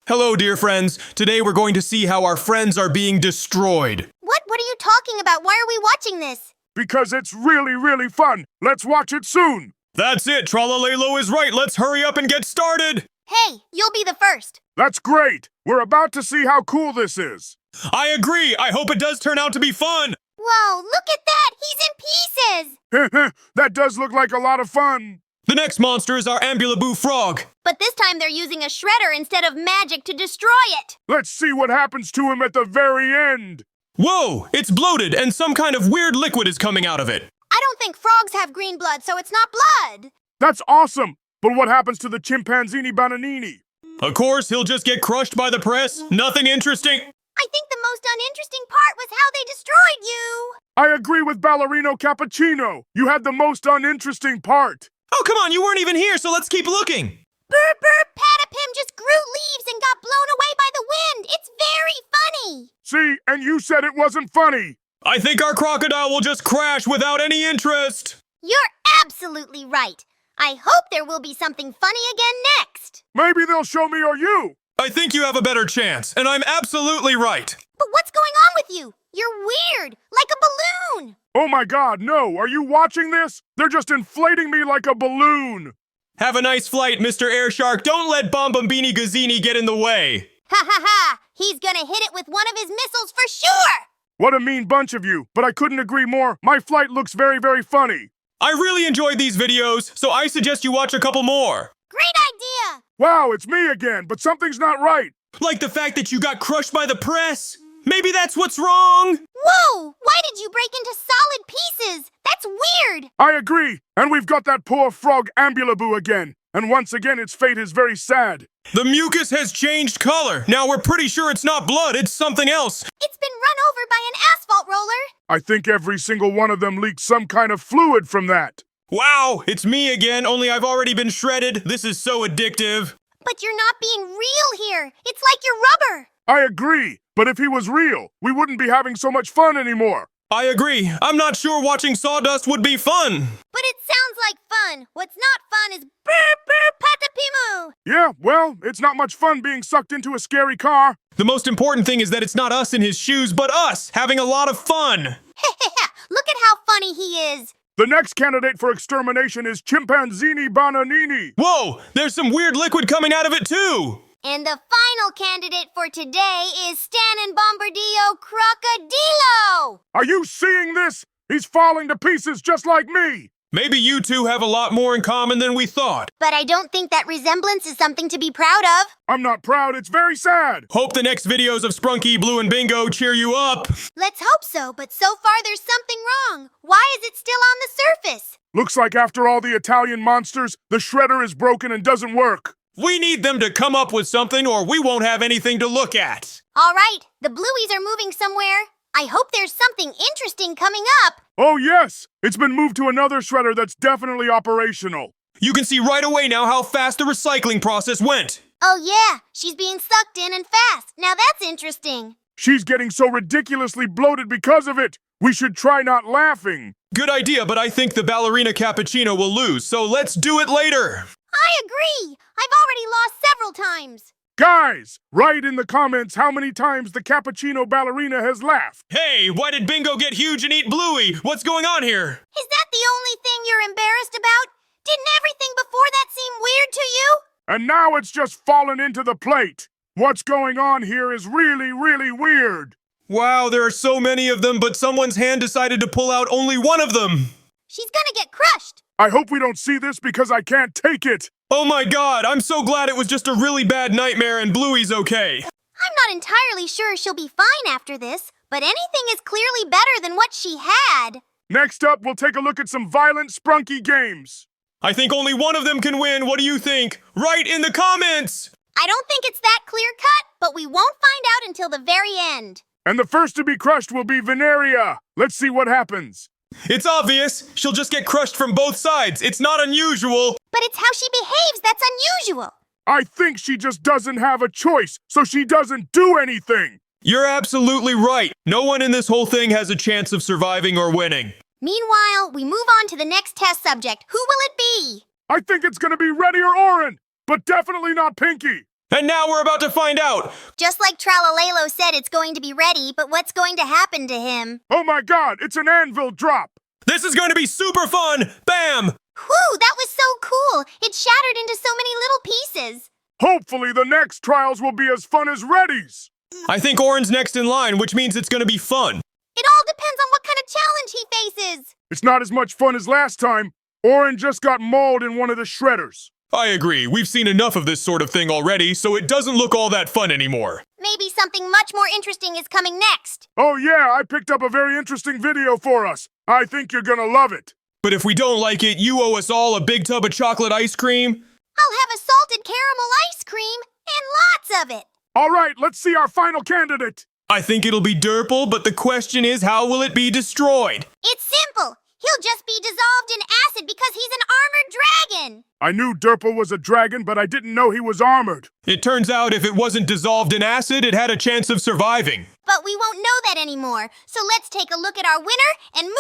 Hello, dear friends. Today we're going to see how our friends are being destroyed. What are you talking about? Why are we watching this? Because it's really, really fun. Let's watch it soon. That's it. Tralalelo is right. Let's hurry up and get started. Hey, you'll be the first. That's great. We're about to see how cool this is. I agree. I hope it does turn out to be fun. Whoa, look at that! He's in pieces! That does look like a lot of fun. The next monster is our Ambulaboo frog. But this time they're using a shredder instead of magic to destroy it. Let's see what happens to him at the very end. Whoa, it's bloated and some kind of weird liquid is coming out of it. I don't think frogs have green blood, so it's not blood. That's awesome. But what happens to the chimpanzini bananini? Of course, he'll just get crushed by the press. Nothing interesting. I think the most uninteresting part was how they destroyed you. I agree with Ballerino Cappuccino. You had the most uninteresting part. Oh, come on, you weren't even here, so let's keep looking. Burp, burp, Patapim just grew leaves and got blown away by the wind. It's very funny. See, and you said it wasn't funny. I think our crocodile will just crash without any interest. You're absolutely right. I hope there will be something funny again next. Maybe they'll show me or you. I think you have a better chance, and I'm absolutely right. But what's going on with you? You're weird, like a balloon. Oh my God, no. Are you watching this? They're just inflating me like a balloon. Have a nice flight, Mr. Air Shark. Don't let Bombambini Gazzini get in the way. Ha ha ha! He's gonna hit it with one of his missiles for sure! What a mean bunch of you, but I couldn't agree more. My flight looks very, very funny. I really enjoyed these videos, so I suggest you watch a couple more. Great idea! Wow, it's me again, but something's not right. Like the fact that you got crushed by the press. Maybe that's what's wrong. Whoa! Why did you break into solid pieces? That's weird! I agree. And we've got that poor frog Ambulaboo again. And once again, its fate is very sad. The mucus has changed color. Now we're pretty sure it's not blood, it's something else. It's been run over by an asphalt roller. I think every single one of them leaked some kind of fluid from that. Wow, it's me again, only I've already been shredded. This is so addictive. But you're not being real here. It's like you're rubber. I agree. But if he was real, we wouldn't be having so much fun anymore. I agree. I'm not sure watching sawdust would be fun. But it sounds like fun. What's not fun is burp burp patapimu. Yeah, well, it's not much fun being sucked into a scary car. The most important thing is that it's not us in his shoes, but us having a lot of fun. Look at how funny he is. The next candidate for extermination is Chimpanzini Bananini. Whoa, there's some weird liquid coming out of it too. And the final candidate for today is Stan and Bombardillo Crocodilo. Are you seeing this? He's falling to pieces just like me. Maybe you two have a lot more in common than we thought. But I don't think that resemblance is something to be proud of. I'm not proud, it's very sad. Hope the next videos of Sprunky, Blue, and Bingo cheer you up. Let's hope so, but so far there's something wrong. Why is it still on the surface? Looks like after all the Italian monsters, the shredder is broken and doesn't work. We need them to come up with something or we won't have anything to look at. All right, the blueies are moving somewhere. I hope there's something interesting coming up. Oh yes, it's been moved to another shredder that's definitely operational. You can see right away now how fast the recycling process went. Oh yeah, she's being sucked in and fast. Now that's interesting. She's getting so ridiculously bloated because of it. We should try not laughing. Good idea, but I think the ballerina cappuccino will lose, so let's do it later. I agree. I've already lost several times. Guys, write in the comments how many times the cappuccino ballerina has laughed. Hey, why did Bingo get huge and eat Bluey? What's going on here? Is that the only thing you're embarrassed about? Didn't everything before that seem weird to you? And now it's just fallen into the plate. What's going on here is really, really weird. Wow, there are so many of them, but someone's hand decided to pull out only one of them. She's gonna get crushed. I hope we don't see this because I can't take it. Oh my god, I'm so glad it was just a really bad nightmare and Bluey's okay. I'm not entirely sure she'll be fine after this, but anything is clearly better than what she had. Next up, we'll take a look at some violent Sprunky games. I think only one of them can win. What do you think? Write in the comments! I don't think it's that clear-cut, but we won't find out until the very end. And the first to be crushed will be Veneria. Let's see what happens. It's obvious. She'll just get crushed from both sides. It's not unusual. But it's how she behaves that's unusual. I think she just doesn't have a choice, so she doesn't do anything. You're absolutely right. No one in this whole thing has a chance of surviving or winning. Meanwhile, we move on to the next test subject. Who will it be? I think it's gonna be Reddy or Oren, but definitely not Pinky. And now we're about to find out. Just like Tralalelo said, it's going to be ready, but what's going to happen to him? Oh my god, it's an anvil drop! This is going to be super fun. Bam! Whew, that was so cool. It shattered into so many little pieces. Hopefully the next trials will be as fun as Reddy's! I think Oren's next in line, which means it's going to be fun. It all depends on what kind of challenge he faces. It's not as much fun as last time. Oren just got mauled in one of the shredders. I agree. We've seen enough of this sort of thing already, so it doesn't look all that fun anymore. Maybe something much more interesting is coming next. Oh yeah, I picked up a very interesting video for us. I think you're gonna love it. But if we don't like it, you owe us all a big tub of chocolate ice cream. I'll have a salted caramel ice cream and lots of it. All right, let's see our final candidate. I think it'll be Durple, but the question is, how will it be destroyed? It's simple. He'll just be dissolved in acid because he's an armored dragon. I knew Durple was a dragon, but I didn't know he was armored. It turns out if it wasn't dissolved in acid, it had a chance of surviving. But we won't know that anymore, so let's take a look at our winner and move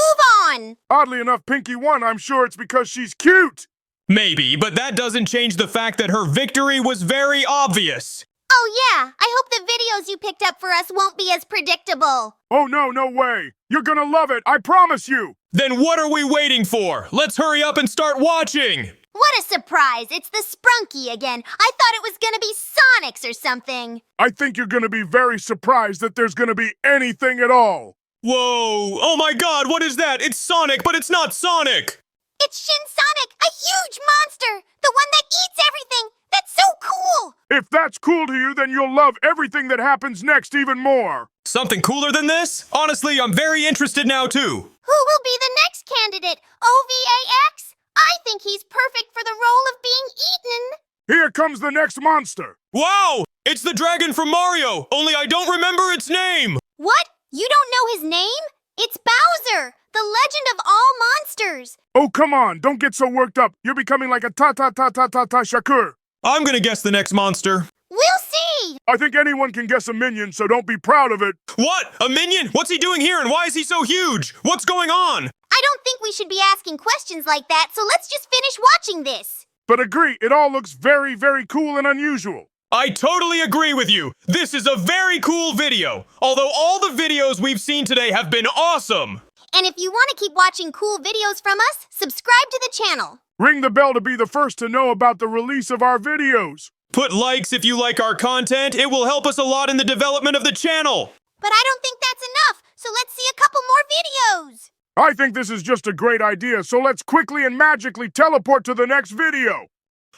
on. Oddly enough, Pinky won. I'm sure it's because she's cute. Maybe, but that doesn't change the fact that her victory was very obvious. Oh yeah, I hope the videos you picked up for us won't be as predictable. Oh no, no way. You're gonna love it, I promise you. Then what are we waiting for? Let's hurry up and start watching! What a surprise! It's the Sprunky again. I thought it was gonna be Sonics or something. I think you're gonna be very surprised that there's gonna be anything at all. Whoa! Oh my god, what is that? It's Sonic, but it's not Sonic! It's Shin Sonic, a huge monster! The one that eats everything! That's so cool! If that's cool to you, then you'll love everything that happens next even more. Something cooler than this? Honestly, I'm very interested now too. Who will be the next candidate? OVAX? I think he's perfect for the role of being eaten. Here comes the next monster. Wow! It's the dragon from Mario, only I don't remember its name! What? You don't know his name? It's Bowser, the legend of all monsters. Oh, come on, don't get so worked up. You're becoming like a ta-ta-ta-ta-ta-ta Shakur. I'm gonna guess the next monster. We'll see. I think anyone can guess a minion, so don't be proud of it. What? A minion? What's he doing here and why is he so huge? What's going on? I don't think we should be asking questions like that, so let's just finish watching this. But agree, it all looks very, very cool and unusual. I totally agree with you. This is a very cool video. Although all the videos we've seen today have been awesome. And if you want to keep watching cool videos from us, subscribe to the channel. Ring the bell to be the first to know about the release of our videos. Put likes if you like our content. It will help us a lot in the development of the channel. But I don't think that's enough, so let's see a couple more videos. I think this is just a great idea, so let's quickly and magically teleport to the next video.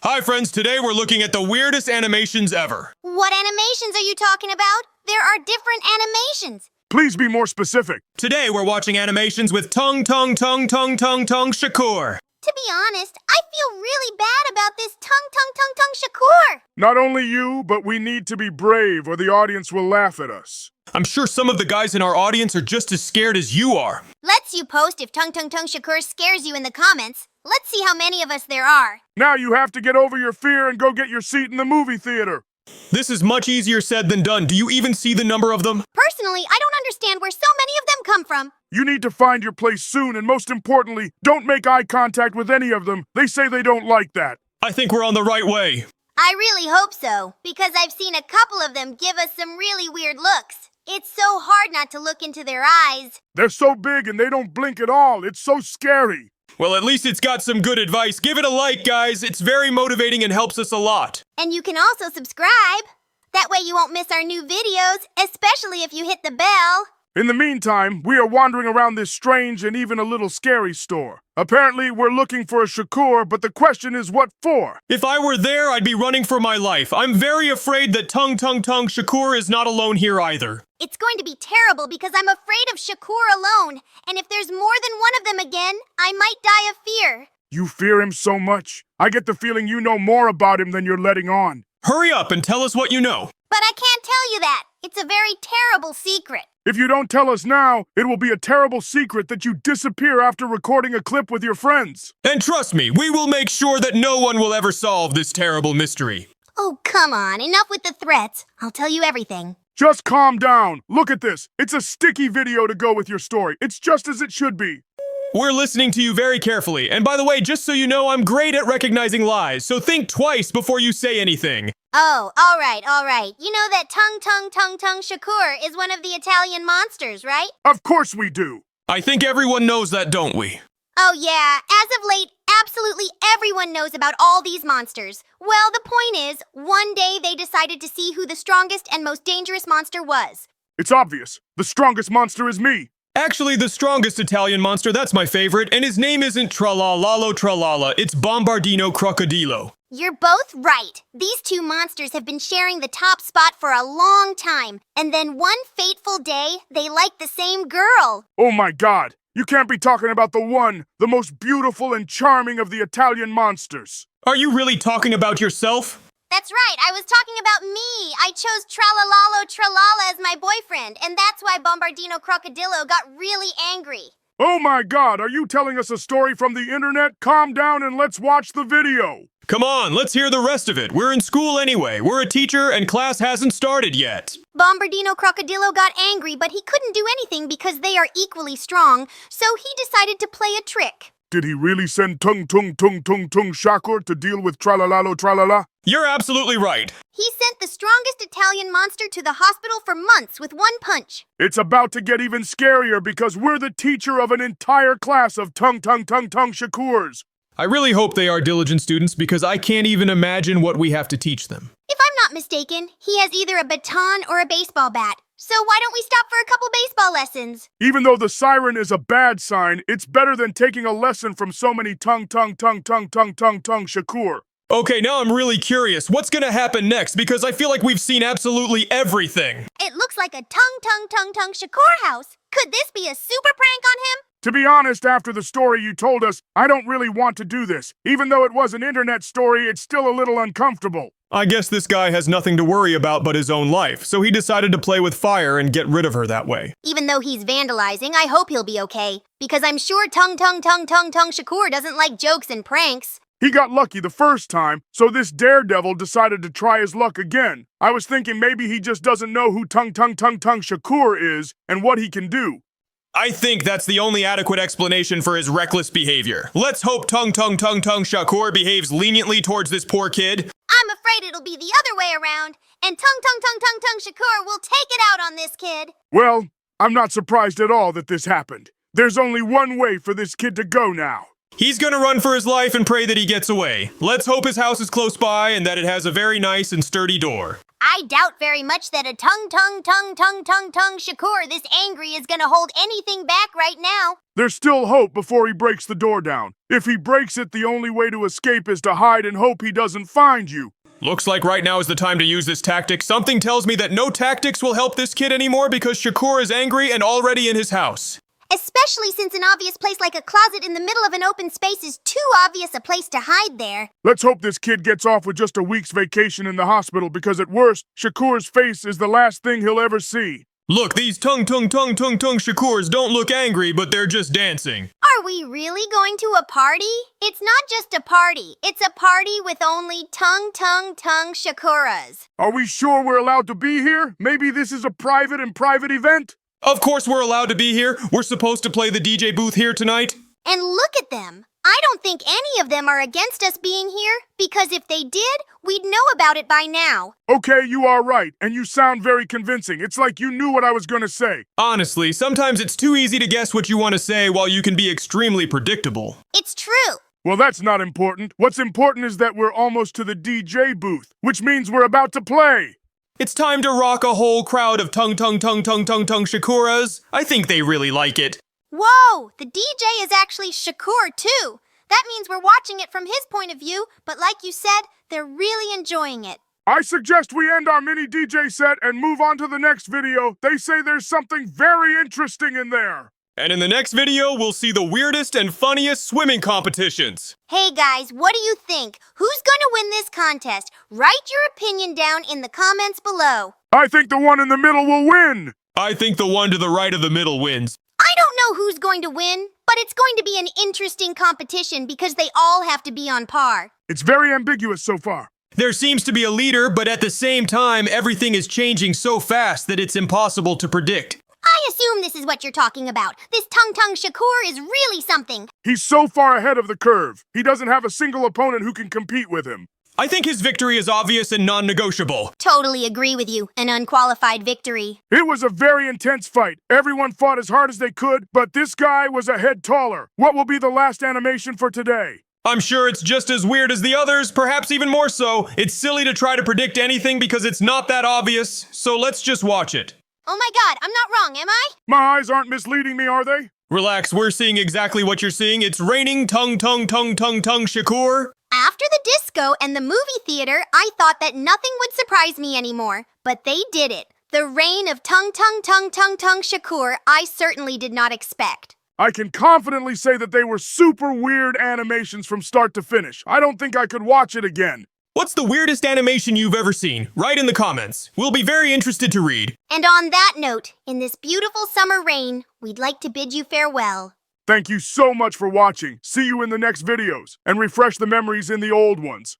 Hi friends, today we're looking at the weirdest animations ever. What animations are you talking about? There are different animations. Please be more specific. Today we're watching animations with Tung Tung Tung Tung Tung Tung Shakur. To be honest, I feel really bad about this Tung Tung Tung Tung Shakur. Not only you, but we need to be brave or the audience will laugh at us. I'm sure some of the guys in our audience are just as scared as you are. Let's you post if Tung Tung Tung Shakur scares you in the comments. Let's see how many of us there are. Now you have to get over your fear and go get your seat in the movie theater. This is much easier said than done. Do you even see the number of them? Personally, I don't understand where so many of them come from. You need to find your place soon, and most importantly, don't make eye contact with any of them. They say they don't like that. I think we're on the right way. I really hope so, because I've seen a couple of them give us some really weird looks. It's so hard not to look into their eyes. They're so big and they don't blink at all. It's so scary. Well, at least it's got some good advice. Give it a like, guys. It's very motivating and helps us a lot. And you can also subscribe. That way you won't miss our new videos, especially if you hit the bell. In the meantime, we are wandering around this strange and even a little scary store. Apparently, we're looking for a Shakur, but the question is what for? If I were there, I'd be running for my life. I'm very afraid that Tung Tung Tung Shakur is not alone here either. It's going to be terrible because I'm afraid of Shakur alone. And if there's more than one of them again, I might die of fear. You fear him so much. I get the feeling you know more about him than you're letting on. Hurry up and tell us what you know. But I can't tell you that. It's a very terrible secret. If you don't tell us now, it will be a terrible secret that you disappear after recording a clip with your friends. And trust me, we will make sure that no one will ever solve this terrible mystery. Oh, come on. Enough with the threats. I'll tell you everything. Just calm down. Look at this. It's a sticky video to go with your story. It's just as it should be. We're listening to you very carefully. And by the way, just so you know, I'm great at recognizing lies, so think twice before you say anything. Oh, all right, all right. You know that Tung Tung Tung Tung Shakur is one of the Italian monsters, right? Of course we do. I think everyone knows that, don't we? Oh yeah, as of late, absolutely everyone knows about all these monsters. Well, the point is, one day they decided to see who the strongest and most dangerous monster was. It's obvious. The strongest monster is me. Actually, the strongest Italian monster, that's my favorite, and his name isn't Tralalalo Tralala, it's Bombardino Crocodilo. You're both right. These two monsters have been sharing the top spot for a long time, and then one fateful day, they like the same girl. Oh my God. You can't be talking about the most beautiful and charming of the Italian monsters. Are you really talking about yourself? That's right, I was talking about me. I chose Tralalalo Tralala as my boyfriend, and that's why Bombardino Crocodilo got really angry. Oh my God, are you telling us a story from the internet? Calm down and let's watch the video. Come on, let's hear the rest of it. We're in school anyway. We're a teacher and class hasn't started yet. Bombardino Crocodilo got angry, but he couldn't do anything because they are equally strong, so he decided to play a trick. Did he really send Tung Tung Tung Tung Tung Shakur to deal with Tralalalo Tralala? You're absolutely right. He sent the strongest Italian monster to the hospital for months with one punch. It's about to get even scarier because we're the teacher of an entire class of Tung Tung Tung Tung Shakurs. I really hope they are diligent students because I can't even imagine what we have to teach them. If I'm not mistaken, he has either a baton or a baseball bat. So why don't we stop for a couple baseball lessons? Even though the siren is a bad sign, it's better than taking a lesson from so many Tung Tung Tung Tung Tung Tung Tung Shakur. Okay, now I'm really curious. What's gonna happen next? Because I feel like we've seen absolutely everything. It looks like a Tung Tung Tung Tung Shakur house. Could this be a super prank on him? To be honest, after the story you told us, I don't really want to do this. Even though it was an internet story, it's still a little uncomfortable. I guess this guy has nothing to worry about but his own life, so he decided to play with fire and get rid of her that way. Even though he's vandalizing, I hope he'll be okay. Because I'm sure Tung Tung Tung Tung Tung Shakur doesn't like jokes and pranks. He got lucky the first time, so this daredevil decided to try his luck again. I was thinking maybe he just doesn't know who Tung Tung Tung Tung Shakur is and what he can do. I think that's the only adequate explanation for his reckless behavior. Let's hope Tung Tung Tung Tung Shakur behaves leniently towards this poor kid. I'm afraid it'll be the other way around, and Tung Tung Tung Tung Tung Shakur will take it out on this kid. Well, I'm not surprised at all that this happened. There's only one way for this kid to go now. He's gonna run for his life and pray that he gets away. Let's hope his house is close by and that it has a very nice and sturdy door. I doubt very much that a Tung Tung Tung Tung Tung Tung Shakur this angry is gonna hold anything back right now. There's still hope before he breaks the door down. If he breaks it, the only way to escape is to hide and hope he doesn't find you. Looks like right now is the time to use this tactic. Something tells me that no tactics will help this kid anymore because Shakur is angry and already in his house. Especially since an obvious place like a closet in the middle of an open space is too obvious a place to hide there. Let's hope this kid gets off with just a week's vacation in the hospital because at worst, Shakur's face is the last thing he'll ever see. Look, these Tung Tung Tung Tung Tung Shakurs don't look angry, but they're just dancing. Are we really going to a party? It's not just a party. It's a party with only Tung Tung Tung Shakuras. Are we sure we're allowed to be here? Maybe this is a private event? Of course we're allowed to be here. We're supposed to play the DJ booth here tonight. And look at them. I don't think any of them are against us being here, because if they did, we'd know about it by now. Okay, you are right, and you sound very convincing. It's like you knew what I was gonna say. Honestly, sometimes it's too easy to guess what you want to say while you can be extremely predictable. It's true. Well, that's not important. What's important is that we're almost to the DJ booth, which means we're about to play. It's time to rock a whole crowd of Tung Tung Tung Tung Tung Tung Shakuras. I think they really like it. Whoa, the DJ is actually Shakur too. That means we're watching it from his point of view, but like you said, they're really enjoying it. I suggest we end our mini DJ set and move on to the next video. They say there's something very interesting in there. And in the next video, we'll see the weirdest and funniest swimming competitions. Hey guys, what do you think? Who's gonna win this contest? Write your opinion down in the comments below. I think the one in the middle will win. I think the one to the right of the middle wins. I don't know who's going to win, but it's going to be an interesting competition because they all have to be on par. It's very ambiguous so far. There seems to be a leader, but at the same time, everything is changing so fast that it's impossible to predict. I I assume this is what you're talking about. This Tung Tung Sahur is really something. He's so far ahead of the curve. He doesn't have a single opponent who can compete with him. I think his victory is obvious and non-negotiable. Totally agree with you. An unqualified victory. It was a very intense fight. Everyone fought as hard as they could, but this guy was a head taller. What will be the last animation for today? I'm sure it's just as weird as the others, perhaps even more so. It's silly to try to predict anything because it's not that obvious, so let's just watch it. Oh my god, I'm not wrong, am I? My eyes aren't misleading me, are they? Relax, we're seeing exactly what you're seeing. It's raining Tung Tung Tung Tung Tung Sahur. After the disco and the movie theater, I thought that nothing would surprise me anymore. But they did it. The reign of Tung Tung Tung Tung Tung Sahur, I certainly did not expect. I can confidently say that they were super weird animations from start to finish. I don't think I could watch it again. What's the weirdest animation you've ever seen? Write in the comments. We'll be very interested to read. And on that note, in this beautiful summer rain, we'd like to bid you farewell. Thank you so much for watching. See you in the next videos, and refresh the memories in the old ones.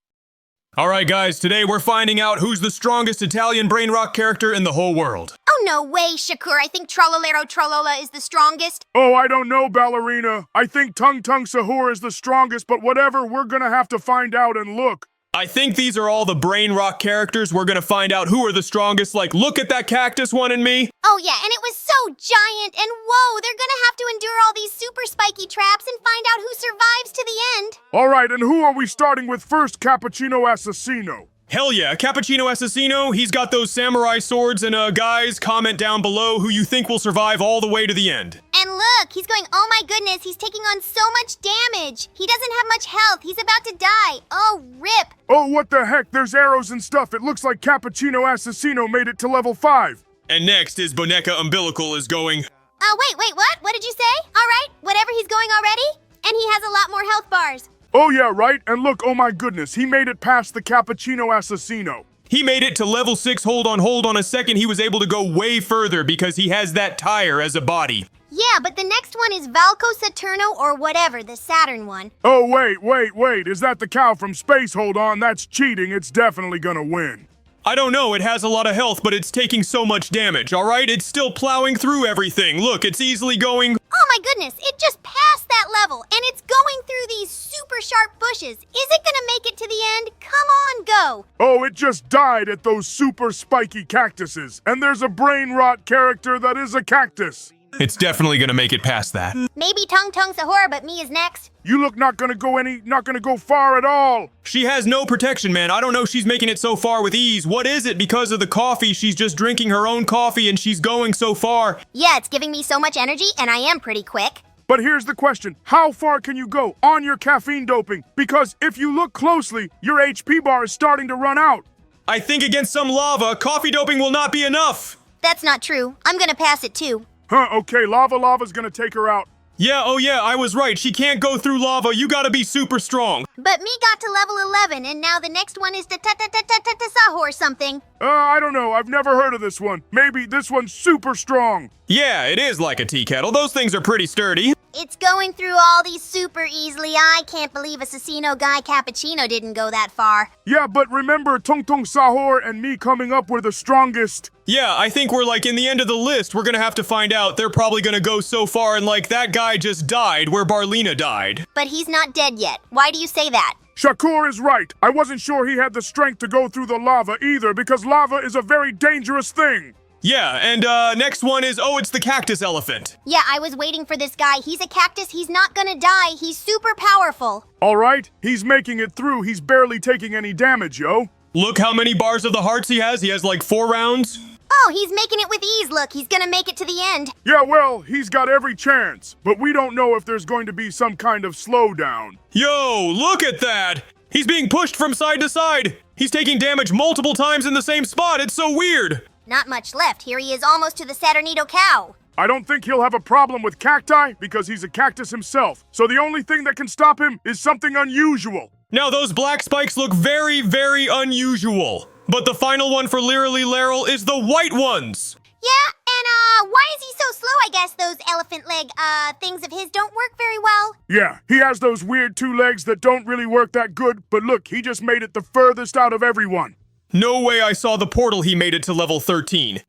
Alright guys, today we're finding out who's the strongest Italian brain rock character in the whole world. Oh no way, Sahur. I think Trollolero Trollola is the strongest. Oh, I don't know, Ballerina. I think Tung Tung Sahur is the strongest, but whatever, we're gonna have to find out and look. I think these are all the brain rock characters. We're gonna find out who are the strongest, like look at that cactus one and me. Oh yeah, and it was so giant, and whoa, they're gonna have to endure all these super spiky traps and find out who survives to the end. All right, and who are we starting with first, Cappuccino Assassino? Hell yeah, Cappuccino Assassino, he's got those samurai swords, and guys, comment down below who you think will survive all the way to the end. And look, he's going, oh my goodness, he's taking on so much damage. He doesn't have much health, he's about to die. Oh, rip. Oh, what the heck, there's arrows and stuff. It looks like Cappuccino Assassino made it to level 5. And next is Boneca Umbilical is going. Wait, what? What did you say? All right, whatever, he's going already? And he has a lot more health bars. Oh yeah, right? And look, oh my goodness, he made it past the Cappuccino Assassino. He made it to level 6, hold on a second. He was able to go way further because he has that tire as a body. Yeah, but the next one is Valco Saturno or whatever, the Saturn one. Oh, wait, is that the cow from space? Hold on, that's cheating. It's definitely gonna win. I don't know, it has a lot of health, but it's taking so much damage, alright? It's still plowing through everything. Look, it's easily going. Oh my goodness, it just passed that level, and it's going through these super sharp bushes. Is it gonna make it to the end? Come on, go. Oh, it just died at those super spiky cactuses. And there's a brain rot character that is a cactus. It's definitely gonna make it past that. Maybe Tung Tung Sahur, but me is next. You look not gonna go far at all. She has no protection, man. I don't know she's making it so far with ease. What is it? Because of the coffee, she's just drinking her own coffee and she's going so far. Yeah, it's giving me so much energy, and I am pretty quick. But here's the question. How far can you go on your caffeine doping? Because if you look closely, your HP bar is starting to run out. I think against some lava, coffee doping will not be enough. That's not true. I'm gonna pass it too. Huh, okay, lava's gonna take her out. Yeah, oh yeah, I was right. She can't go through lava. You gotta be super strong. But me got to level 11, and now the next one is the Sahur something. I don't know. I've never heard of this one. Maybe this one's super strong. Yeah, it is like a tea kettle. Those things are pretty sturdy. It's going through all these super easily. I can't believe Assassino Guy Cappuccino didn't go that far. Yeah, but remember, Tung Tung Sahur and me coming up were the strongest. Yeah, I think we're like in the end of the list. We're gonna have to find out. They're probably gonna go so far and like that guy just died where Barlina died. But he's not dead yet. Why do you say that? Sahur is right. I wasn't sure he had the strength to go through the lava either because lava is a very dangerous thing. Yeah, and next one is, oh, it's the cactus elephant. Yeah, I was waiting for this guy. He's a cactus. He's not gonna die. He's super powerful. All right, he's making it through. He's barely taking any damage, yo. Look how many bars of the hearts he has. He has like 4 rounds. Oh, he's making it with ease. Look, he's gonna make it to the end. Yeah, well, he's got every chance. But we don't know if there's going to be some kind of slowdown. Yo, look at that. He's being pushed from side to side. He's taking damage multiple times in the same spot. It's so weird. Not much left. Here he is almost to the Saturnito cow. I don't think he'll have a problem with cacti because he's a cactus himself. So the only thing that can stop him is something unusual. Now those black spikes look very, very unusual. But the final one for Lirily Laryl is the white ones. Yeah, and why is he so slow? I guess those elephant leg things of his don't work very well. Yeah, he has those weird 2 legs that don't really work that good, but look, he just made it the furthest out of everyone. No way I saw the portal he made it to level 13.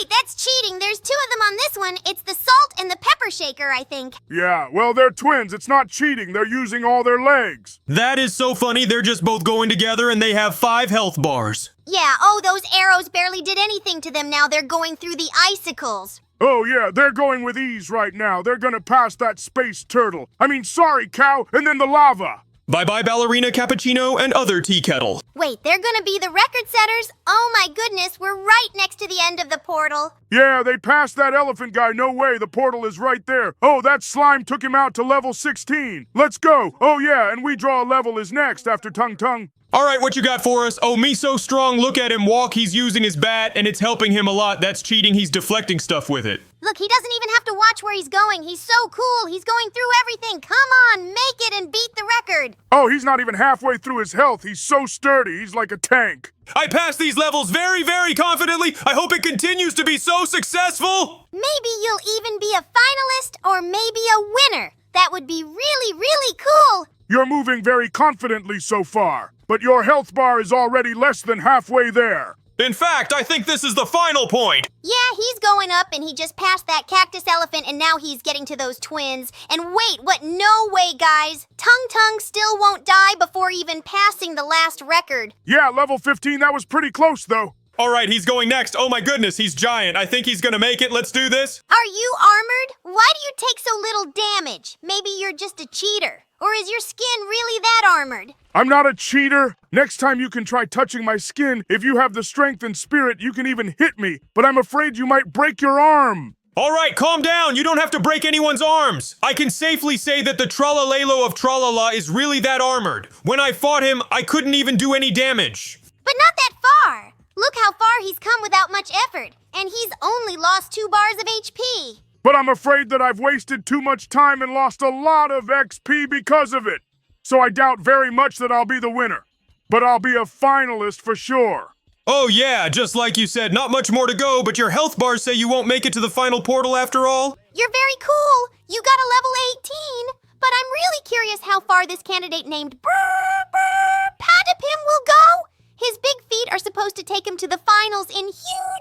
Wait, that's cheating. There's two of them on this one. It's the salt and the pepper shaker, I think. Yeah, well, they're twins. It's not cheating. They're using all their legs. That is so funny. They're just both going together and they have 5 health bars. Yeah, those arrows barely did anything to them. Now they're going through the icicles. Oh, yeah, they're going with ease right now. They're gonna pass that space turtle. Sorry, cow, and then the lava. Bye-bye, ballerina, cappuccino, and other tea kettle. Wait, they're gonna be the record setters? Oh my goodness, we're right next to the end of the portal. Yeah, they passed that elephant guy. No way, the portal is right there. Oh, that slime took him out to level 16. Let's go. Oh, yeah, and we draw a level is next after Tung Tung. All right, what you got for us? Oh, me so strong. Look at him walk. He's using his bat, and it's helping him a lot. That's cheating. He's deflecting stuff with it. Look, he doesn't even have to watch where he's going. He's so cool. He's going through everything. Come on, make it and beat the record. Oh, he's not even halfway through his health. He's so sturdy. He's like a tank. I passed these levels very, very confidently. I hope it continues to be so successful. Maybe you'll even be a finalist or maybe a winner. That would be really, really cool. You're moving very confidently so far, but your health bar is already less than halfway there. In fact, I think this is the final point. Yeah, he's going up and he just passed that cactus elephant and now he's getting to those twins. And wait, what? No way, guys. Tung Tung still won't die before even passing the last record. Yeah, level 15, that was pretty close though. All right, he's going next. Oh my goodness, he's giant. I think he's gonna make it. Let's do this. Are you armored? Why do you take so little damage? Maybe you're just a cheater. Or is your skin really that armored? I'm not a cheater. Next time you can try touching my skin. If you have the strength and spirit, you can even hit me. But I'm afraid you might break your arm. All right, calm down. You don't have to break anyone's arms. I can safely say that the Tralalelo of Tralala is really that armored. When I fought him, I couldn't even do any damage. But not that far. Look how far he's come without much effort. And he's only lost 2 bars of HP. But I'm afraid that I've wasted too much time and lost a lot of XP because of it. So I doubt very much that I'll be the winner. But I'll be a finalist for sure. Oh yeah, just like you said, not much more to go, but your health bars say you won't make it to the final portal after all? You're very cool. You got a level 18. But I'm really curious how far this candidate named Patapim will go. His big feet are supposed to take him to the finals in huge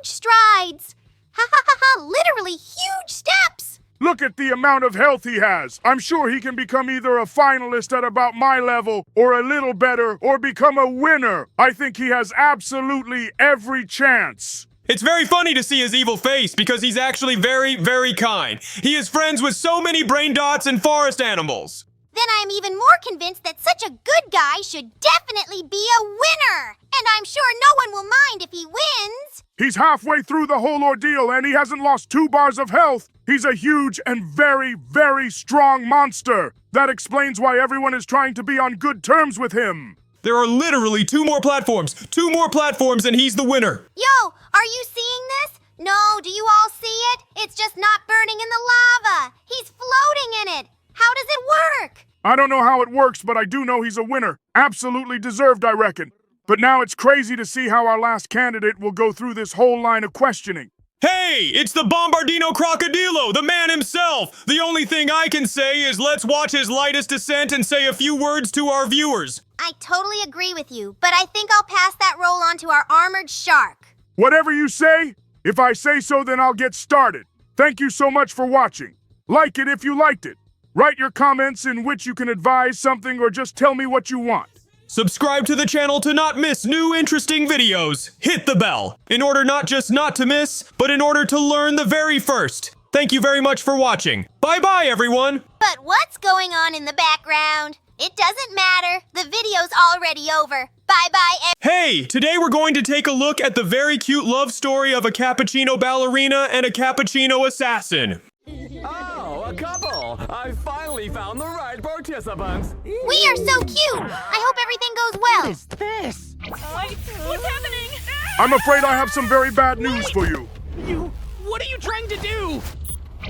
strides. Literally huge steps. Look at the amount of health he has. I'm sure he can become either a finalist at about my level, or a little better, or become a winner. I think he has absolutely every chance. It's very funny to see his evil face because he's actually very, very kind. He is friends with so many brain dots and forest animals. Then I'm even more convinced that such a good guy should definitely be a winner. And I'm sure no one will mind if he wins. He's halfway through the whole ordeal and he hasn't lost 2 bars of health. He's a huge and very, very strong monster. That explains why everyone is trying to be on good terms with him. There are literally 2 more platforms. 2 more platforms and he's the winner. Yo, are you seeing this? No, do you all see it? It's just not burning in the lava. He's floating in it. How does it work? I don't know how it works, but I do know he's a winner. Absolutely deserved, I reckon. But now it's crazy to see how our last candidate will go through this whole line of questioning. Hey, it's the Bombardino Crocodilo, the man himself. The only thing I can say is let's watch his lightest descent and say a few words to our viewers. I totally agree with you, but I think I'll pass that role on to our armored shark. Whatever you say, if I say so, then I'll get started. Thank you so much for watching. Like it if you liked it. Write your comments in which you can advise something or just tell me what you want. Subscribe to the channel to not miss new interesting videos. Hit the bell in order not just not to miss, but in order to learn the very first. Thank you very much for watching. Bye-bye, everyone. But what's going on in the background? It doesn't matter. The video's already over. Bye-bye. Hey, today we're going to take a look at the very cute love story of a cappuccino ballerina and a cappuccino assassin. Oh, a couple! I finally found the right participants! We are so cute. I hope everything goes well. What is this? Wait, what's happening? I'm afraid I have some very bad news for you. What are you trying to do?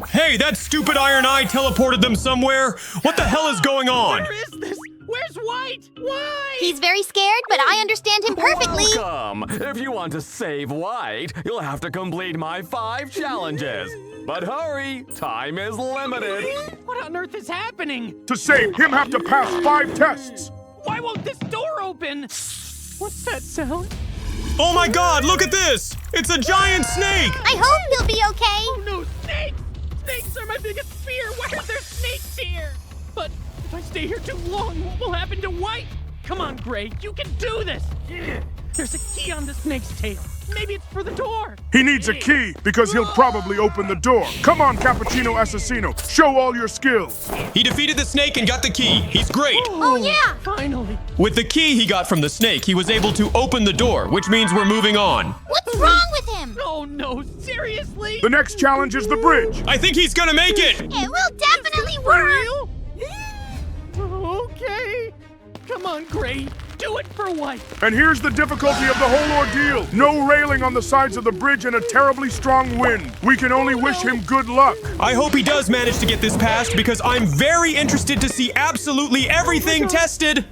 Hey, that stupid Iron Eye teleported them somewhere. What the hell is going on? Where is this? Where's White? Why? He's very scared, but I understand him perfectly. Welcome! If you want to save White, you'll have to complete my 5 challenges. But hurry, time is limited. What on earth is happening? To save him, have to pass 5 tests. Why won't this door open? What's that sound? Oh my god, look at this! It's a giant snake! I hope he'll be okay. Oh no, snakes! Snakes are my biggest fear! Why are there snakes here? But if I stay here too long, what will happen to White? Come on, Gray, you can do this! There's a key on the snake's tail. Maybe it's for the door. He needs a key because he'll probably open the door. Come on, Cappuccino Assassino. Show all your skills. He defeated the snake and got the key. He's great! Oh, yeah. Finally. With the key he got from the snake, he was able to open the door, which means we're moving on. What's wrong with him? Oh no, seriously? The next challenge is the bridge. I think he's gonna make it! It will definitely For work. real? Okay. Come on, Gray. Do it for White. And here's the difficulty of the whole ordeal. No railing on the sides of the bridge and a terribly strong wind. We can only wish him good luck. I hope he does manage to get this passed because I'm very interested to see absolutely everything tested!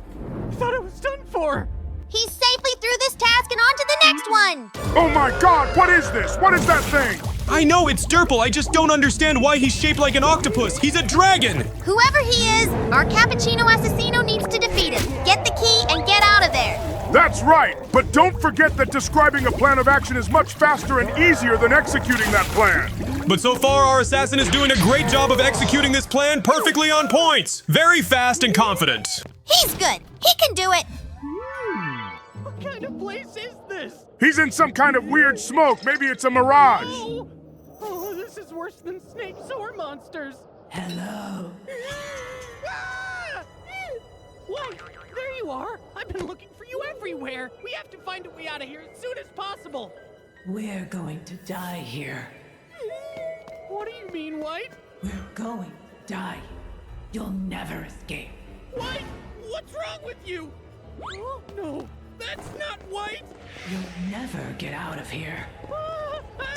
I thought it was done for. He's safely through this task and on to the next one. Oh my god, what is this? What is that thing? I know it's Durple, I just don't understand why he's shaped like an octopus. He's a dragon! Whoever he is, our Cappuccino Assassino needs to defeat him. Get the key and get out of there. That's right, but don't forget that describing a plan of action is much faster and easier than executing that plan. But so far, our assassin is doing a great job of executing this plan perfectly on points. Very fast and confident. He's good. He can do it. What kind of place is this? He's in some kind of weird smoke. Maybe it's a mirage. Oh, this is worse than snakes or monsters. Hello. White, there you are. I've been looking for you everywhere. We have to find a way out of here as soon as possible. We're going to die here. What do you mean, White? We're going to die. You'll never escape. White, what's wrong with you? Oh, no, that's not White. You'll never get out of here.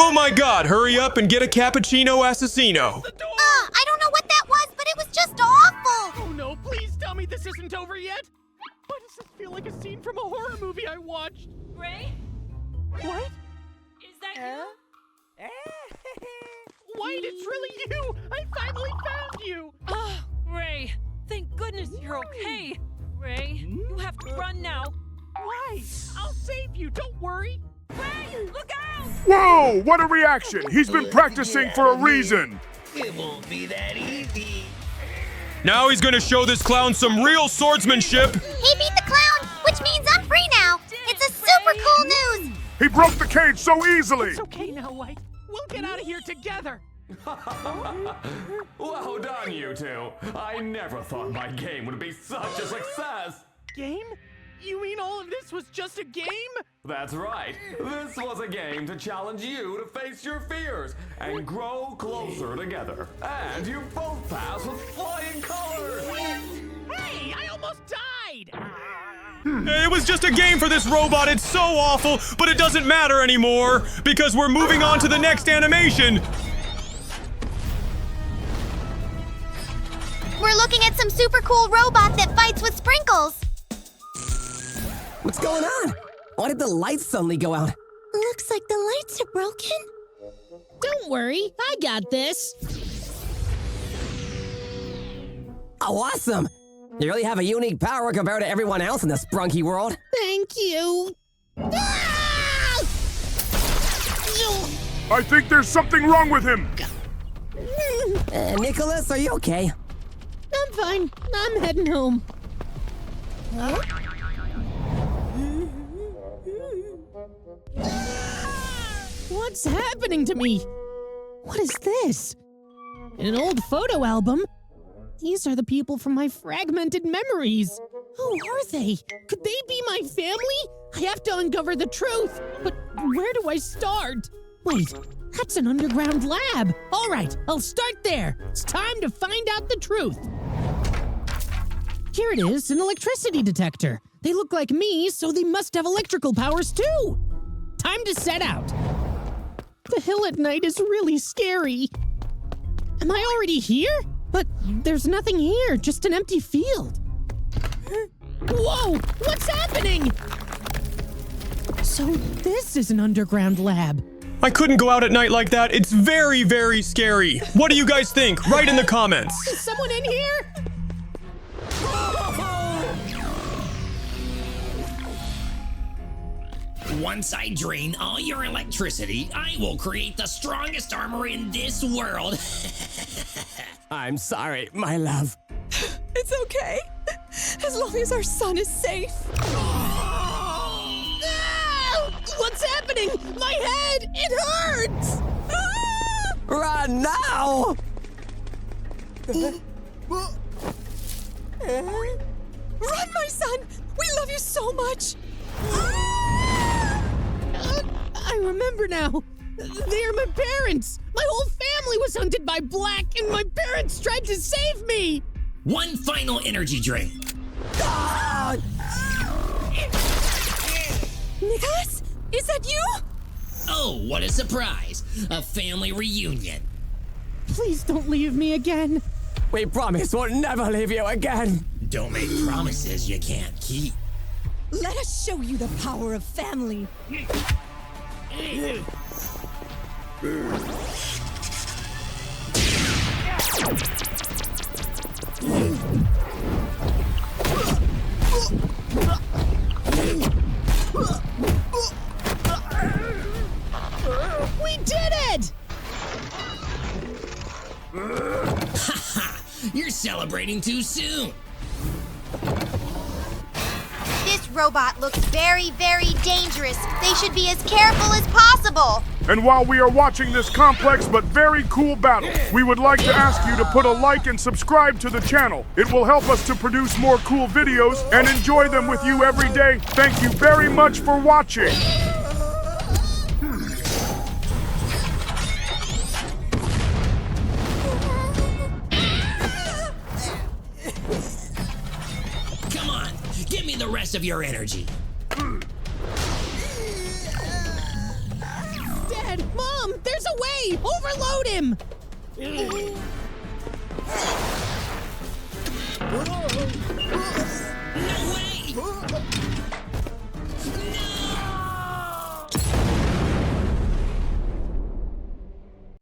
Oh my god, hurry up and get a Cappuccino Assassino. The door! I don't know what that was, but it was just awful. Oh no, please tell me this isn't over yet. Why does this feel like a scene from a horror movie I watched? Ray? What? Is that White, it's really you! I finally found you! Oh, Ray, thank goodness you're okay. Ray, you have to run now. Why? I'll save you, don't worry. Ray, look out! Whoa, what a reaction. He's been practicing for a reason. It won't be that easy. Now he's gonna show this clown some real swordsmanship. He beat the clown, which means I'm free now. It's a super cool news. He broke the cage so easily. It's okay now, White. We'll get out of here together. Well done, you two. I never thought my game would be such a success. Game? You mean all of this was just a game? That's right. This was a game to challenge you to face your fears and grow closer together. And you both passed with flying colors. Hey, I almost died! It was just a game for this robot, it's so awful, but it doesn't matter anymore, because we're moving on to the next animation. We're looking at some super cool robot that fights with sprinkles. What's going on? Why did the lights suddenly go out? Looks like the lights are broken. Don't worry, I got this. Oh, awesome! You really have a unique power compared to everyone else in this sprunky world. Thank you. Ah! I think there's something wrong with him. Nicholas, are you okay? I'm fine. I'm heading home. What's happening to me? What is this? An old photo album? These are the people from my fragmented memories. Who are they? Could they be my family? I have to uncover the truth. But where do I start? Wait, that's an underground lab. All right, I'll start there. It's time to find out the truth. Here it is, an electricity detector. They look like me, so they must have electrical powers too. Time to set out. The hill at night is really scary. Am I already here? But there's nothing here, just an empty field. Whoa, what's happening? So this is an underground lab. I couldn't go out at night like that. It's very, very scary. What do you guys think? Write in the comments. Is someone in here? Once I drain all your electricity, I will create the strongest armor in this world. I'm sorry, my love. It's okay. As long as our son is safe. Ah! What's happening? My head! It hurts! Ah! Run now! Run, my son! We love you so much! I remember now. They are my parents. My whole family was hunted by Black, and my parents tried to save me. One final energy drink. Nicholas? Is that you? Oh, what a surprise. A family reunion. Please don't leave me again. We promise we'll never leave you again. Don't make promises you can't keep. Let us show you the power of family. We did it! You're celebrating too soon. This robot looks very, very dangerous. They should be as careful as possible. And while we are watching this complex but very cool battle, we would like to ask you to put a like and subscribe to the channel. It will help us to produce more cool videos and enjoy them with you every day. Thank you very much for watching. Come on, give me the rest of your energy. Dad, Mom, there's a way! Overload him! No way!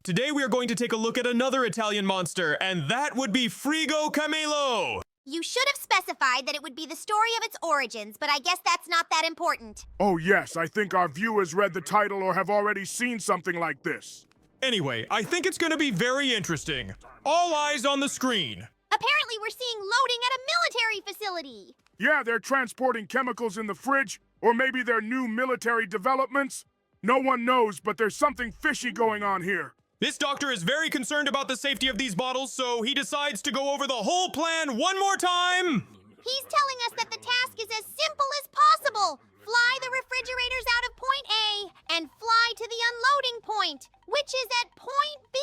Today we are going to take a look at another Italian monster, and that would be Frigo Camelo. You should have specified that it would be the story of its origins, but I guess that's not that important. Oh yes, I think our viewers read the title or have already seen something like this. Anyway, I think it's going to be very interesting. All eyes on the screen. Apparently we're seeing loading at a military facility. Yeah, they're transporting chemicals in the fridge, or maybe they're new military developments. No one knows, but there's something fishy going on here. This doctor is very concerned about the safety of these bottles, so he decides to go over the whole plan one more time. He's telling us that the task is as simple as possible. Fly the refrigerators out of point A and fly to the unloading point, which is at point B.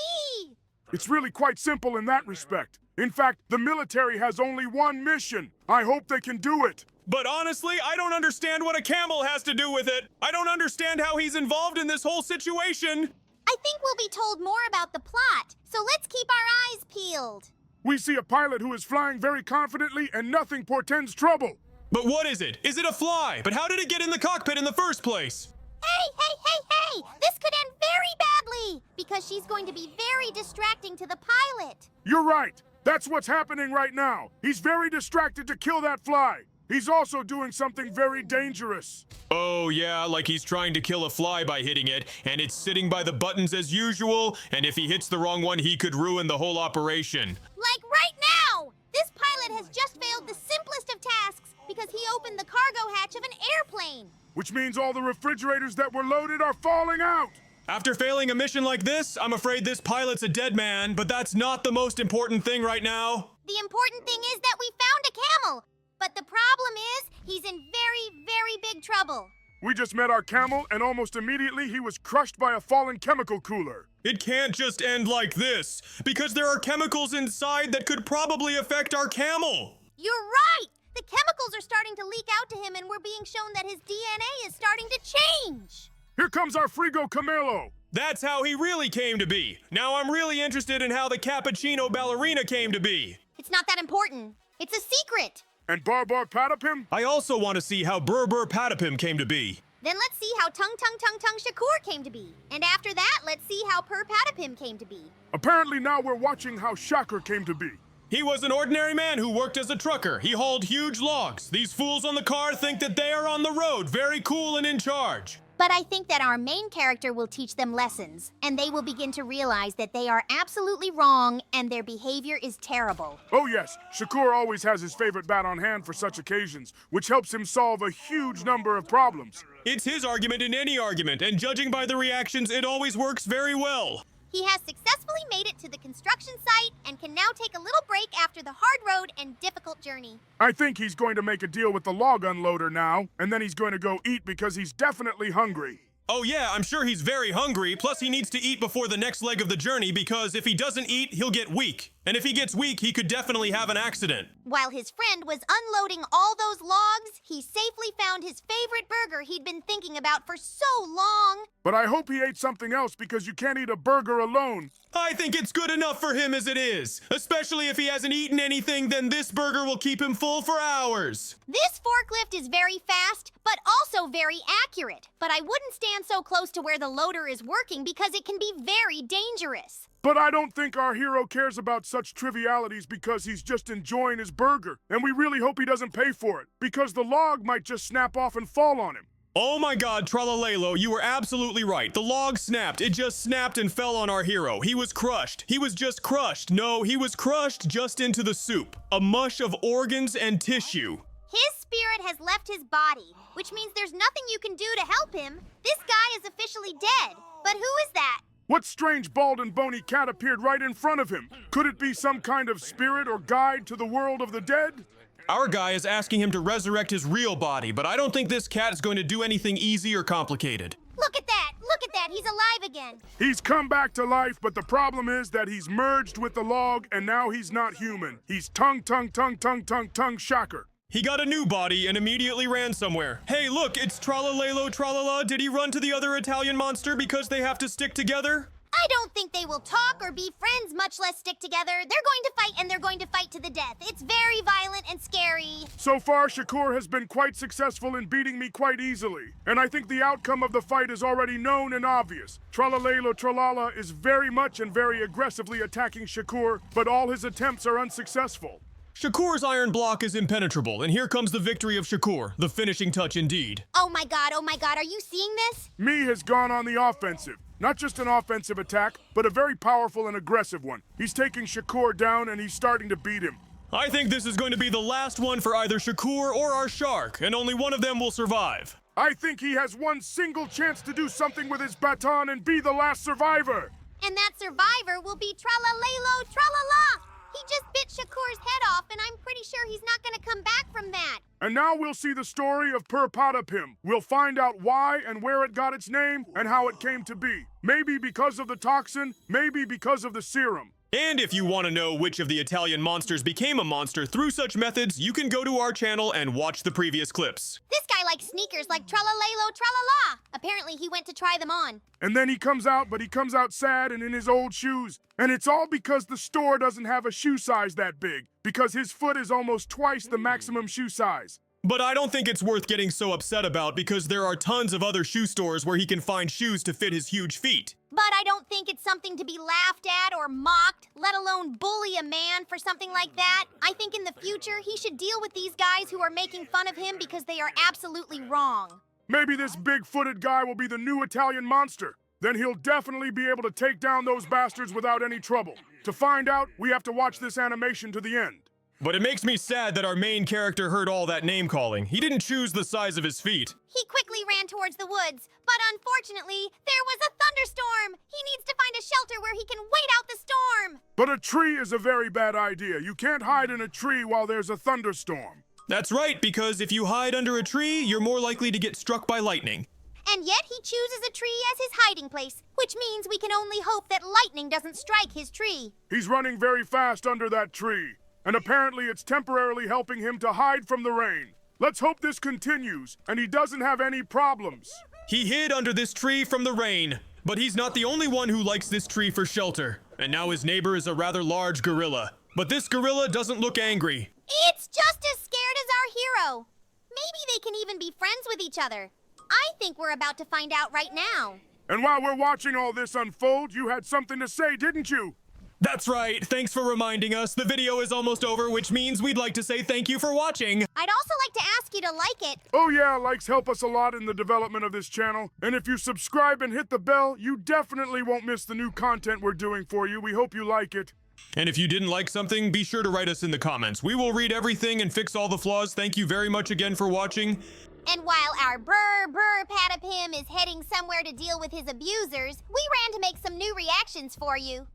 It's really quite simple in that respect. In fact, the military has only one mission. I hope they can do it. But honestly, I don't understand what a camel has to do with it. I don't understand how he's involved in this whole situation. I think we'll be told more about the plot, so let's keep our eyes peeled. We see a pilot who is flying very confidently and nothing portends trouble. But what is it? Is it a fly? But how did it get in the cockpit in the first place? Hey! This could end very badly, because she's going to be very distracting to the pilot. You're right. That's what's happening right now. He's very distracted to kill that fly. He's also doing something very dangerous. Oh yeah, like he's trying to kill a fly by hitting it, and it's sitting by the buttons as usual, and if he hits the wrong one, he could ruin the whole operation. Like right now! This pilot has just failed the simplest of tasks because he opened the cargo hatch of an airplane. Which means all the refrigerators that were loaded are falling out. After failing a mission like this, I'm afraid this pilot's a dead man, but that's not the most important thing right now. The important thing is that we found a camel. But the problem is, he's in very, very big trouble. We just met our camel, and almost immediately he was crushed by a fallen chemical cooler. It can't just end like this, because there are chemicals inside that could probably affect our camel. You're right! The chemicals are starting to leak out to him, and we're being shown that his DNA is starting to change. Here comes our Frigo Camelo. That's how he really came to be. Now I'm really interested in how the cappuccino ballerina came to be. It's not that important. It's a secret. And Barbar Patapim? I also want to see how Burbur Patapim came to be. Then let's see how Tung Tung Tung Tung Shakur came to be. And after that, let's see how Per Patapim came to be. Apparently now we're watching how Shakur came to be. He was an ordinary man who worked as a trucker. He hauled huge logs. These fools on the car think that they are on the road, very cool and in charge. But I think that our main character will teach them lessons, and they will begin to realize that they are absolutely wrong and their behavior is terrible. Oh yes, Shakur always has his favorite bat on hand for such occasions, which helps him solve a huge number of problems. It's his argument in any argument, and judging by the reactions, it always works very well. He has successfully made it to the construction site and can now take a little break after the hard road and difficult journey. I think he's going to make a deal with the log unloader now, and then he's going to go eat because he's definitely hungry. Oh yeah, I'm sure he's very hungry, plus he needs to eat before the next leg of the journey because if he doesn't eat, he'll get weak. And if he gets weak, he could definitely have an accident. While his friend was unloading all those logs, he safely found his favorite burger he'd been thinking about for so long. But I hope he ate something else because you can't eat a burger alone. I think it's good enough for him as it is. Especially if he hasn't eaten anything, then this burger will keep him full for hours. This forklift is very fast, but also very accurate. But I wouldn't stand so close to where the loader is working because it can be very dangerous. But I don't think our hero cares about such trivialities because he's just enjoying his burger. And we really hope he doesn't pay for it, because the log might just snap off and fall on him. Oh my god, Tralalelo, you were absolutely right. The log snapped. It just snapped and fell on our hero. He was crushed. He was just crushed. No, he was crushed just into the soup. A mush of organs and tissue. His spirit has left his body, which means there's nothing you can do to help him. This guy is officially dead. But who is that? What strange bald and bony cat appeared right in front of him? Could it be some kind of spirit or guide to the world of the dead? Our guy is asking him to resurrect his real body, but I don't think this cat is going to do anything easy or complicated. Look at that! Look at that! He's alive again! He's come back to life, but the problem is that he's merged with the log and now he's not human. He's tung tung tung tung tung tung shocker. He got a new body and immediately ran somewhere. Hey, look, it's Tralalelo Tralala. Did he run to the other Italian monster because they have to stick together? I don't think they will talk or be friends, much less stick together. They're going to fight, and they're going to fight to the death. It's very violent and scary. So far, Shakur has been quite successful in beating me quite easily. And I think the outcome of the fight is already known and obvious. Tralalelo Tralala is very much and very aggressively attacking Shakur, but all his attempts are unsuccessful. Shakur's iron block is impenetrable, and here comes the victory of Shakur, the finishing touch indeed. Oh my god, are you seeing this? Me has gone on the offensive. Not just an offensive attack, but a very powerful and aggressive one. He's taking Shakur down and he's starting to beat him. I think this is going to be the last one for either Shakur or our shark, and only one of them will survive. I think he has one single chance to do something with his baton and be the last survivor. And that survivor will be Tralalelo Tralala! He just bit Shakur's head off, and I'm pretty sure he's not going to come back from that. And now we'll see the story of Purpatapim. We'll find out why and where it got its name and how it came to be. Maybe because of the toxin, maybe because of the serum. And if you want to know which of the Italian monsters became a monster through such methods, you can go to our channel and watch the previous clips. This guy likes sneakers like Tralalelo Tralala. Apparently he went to try them on. And then he comes out, but he comes out sad and in his old shoes. And it's all because the store doesn't have a shoe size that big, because his foot is almost twice the maximum shoe size. But I don't think it's worth getting so upset about because there are tons of other shoe stores where he can find shoes to fit his huge feet. But I don't think it's something to be laughed at or mocked, let alone bully a man for something like that. I think in the future he should deal with these guys who are making fun of him because they are absolutely wrong. Maybe this big-footed guy will be the new Italian monster. Then he'll definitely be able to take down those bastards without any trouble. To find out, we have to watch this animation to the end. But it makes me sad that our main character heard all that name-calling. He didn't choose the size of his feet. He quickly ran towards the woods, but unfortunately, there was a thunderstorm. He needs to find a shelter where he can wait out the storm. But a tree is a very bad idea. You can't hide in a tree while there's a thunderstorm. That's right, because if you hide under a tree, you're more likely to get struck by lightning. And yet he chooses a tree as his hiding place, which means we can only hope that lightning doesn't strike his tree. He's running very fast under that tree. And apparently it's temporarily helping him to hide from the rain. Let's hope this continues, and he doesn't have any problems. He hid under this tree from the rain, but he's not the only one who likes this tree for shelter. And now his neighbor is a rather large gorilla. But this gorilla doesn't look angry. It's just as scared as our hero. Maybe they can even be friends with each other. I think we're about to find out right now. And while we're watching all this unfold, you had something to say, didn't you? That's right. Thanks for reminding us. The video is almost over, which means we'd like to say thank you for watching. I'd also like to ask you to like it. Oh yeah, likes help us a lot in the development of this channel. And if you subscribe and hit the bell, you definitely won't miss the new content we're doing for you. We hope you like it. And if you didn't like something, be sure to write us in the comments. We will read everything and fix all the flaws. Thank you very much again for watching. And while our brr Patapim is heading somewhere to deal with his abusers, we ran to make some new reactions for you.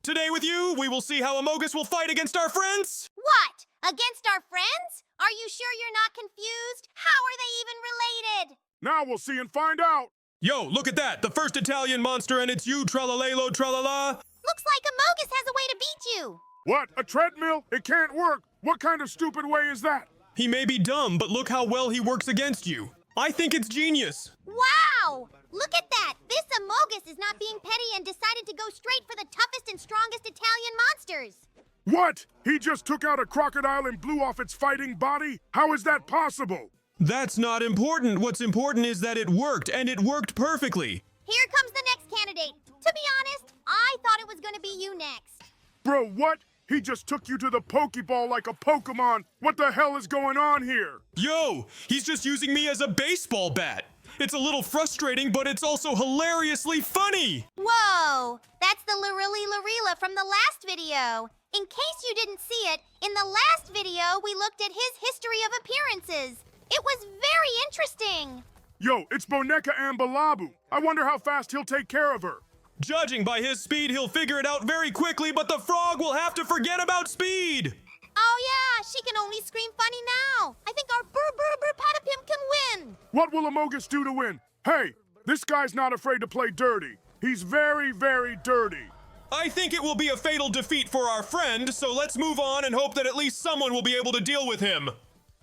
Today with you, we will see how Amogus will fight against our friends. What? Against our friends? Are you sure you're not confused? How are they even related? Now we'll see and find out. Yo, look at that. The first Italian monster, and it's you, tralalelo, tralala. Looks like Amogus has a way to beat you. What? A treadmill? It can't work. What kind of stupid way is that? He may be dumb, but look how well he works against you. I think it's genius. Wow! Look at that! This Amogus is not being petty and decided to go straight for the toughest and strongest Italian monsters. What? He just took out a crocodile and blew off its fighting body? How is that possible? That's not important. What's important is that it worked, and it worked perfectly. Here comes the next candidate. To be honest, I thought it was gonna be you next. Bro, what? He just took you to the Pokeball like a Pokemon. What the hell is going on here? Yo, he's just using me as a baseball bat. It's a little frustrating, but it's also hilariously funny. Whoa! That's the Larilla from the last video. In case you didn't see it, in the last video, we looked at his history of appearances. It was very interesting. Yo, it's Boneka Ambalabu. I wonder how fast he'll take care of her. Judging by his speed, he'll figure it out very quickly, but the frog will have to forget about speed. Oh yeah, she can only scream funny now. I think our brr Patapim can win. What will Amogus do to win? Hey, this guy's not afraid to play dirty. He's very, very dirty. I think it will be a fatal defeat for our friend, so let's move on and hope that at least someone will be able to deal with him.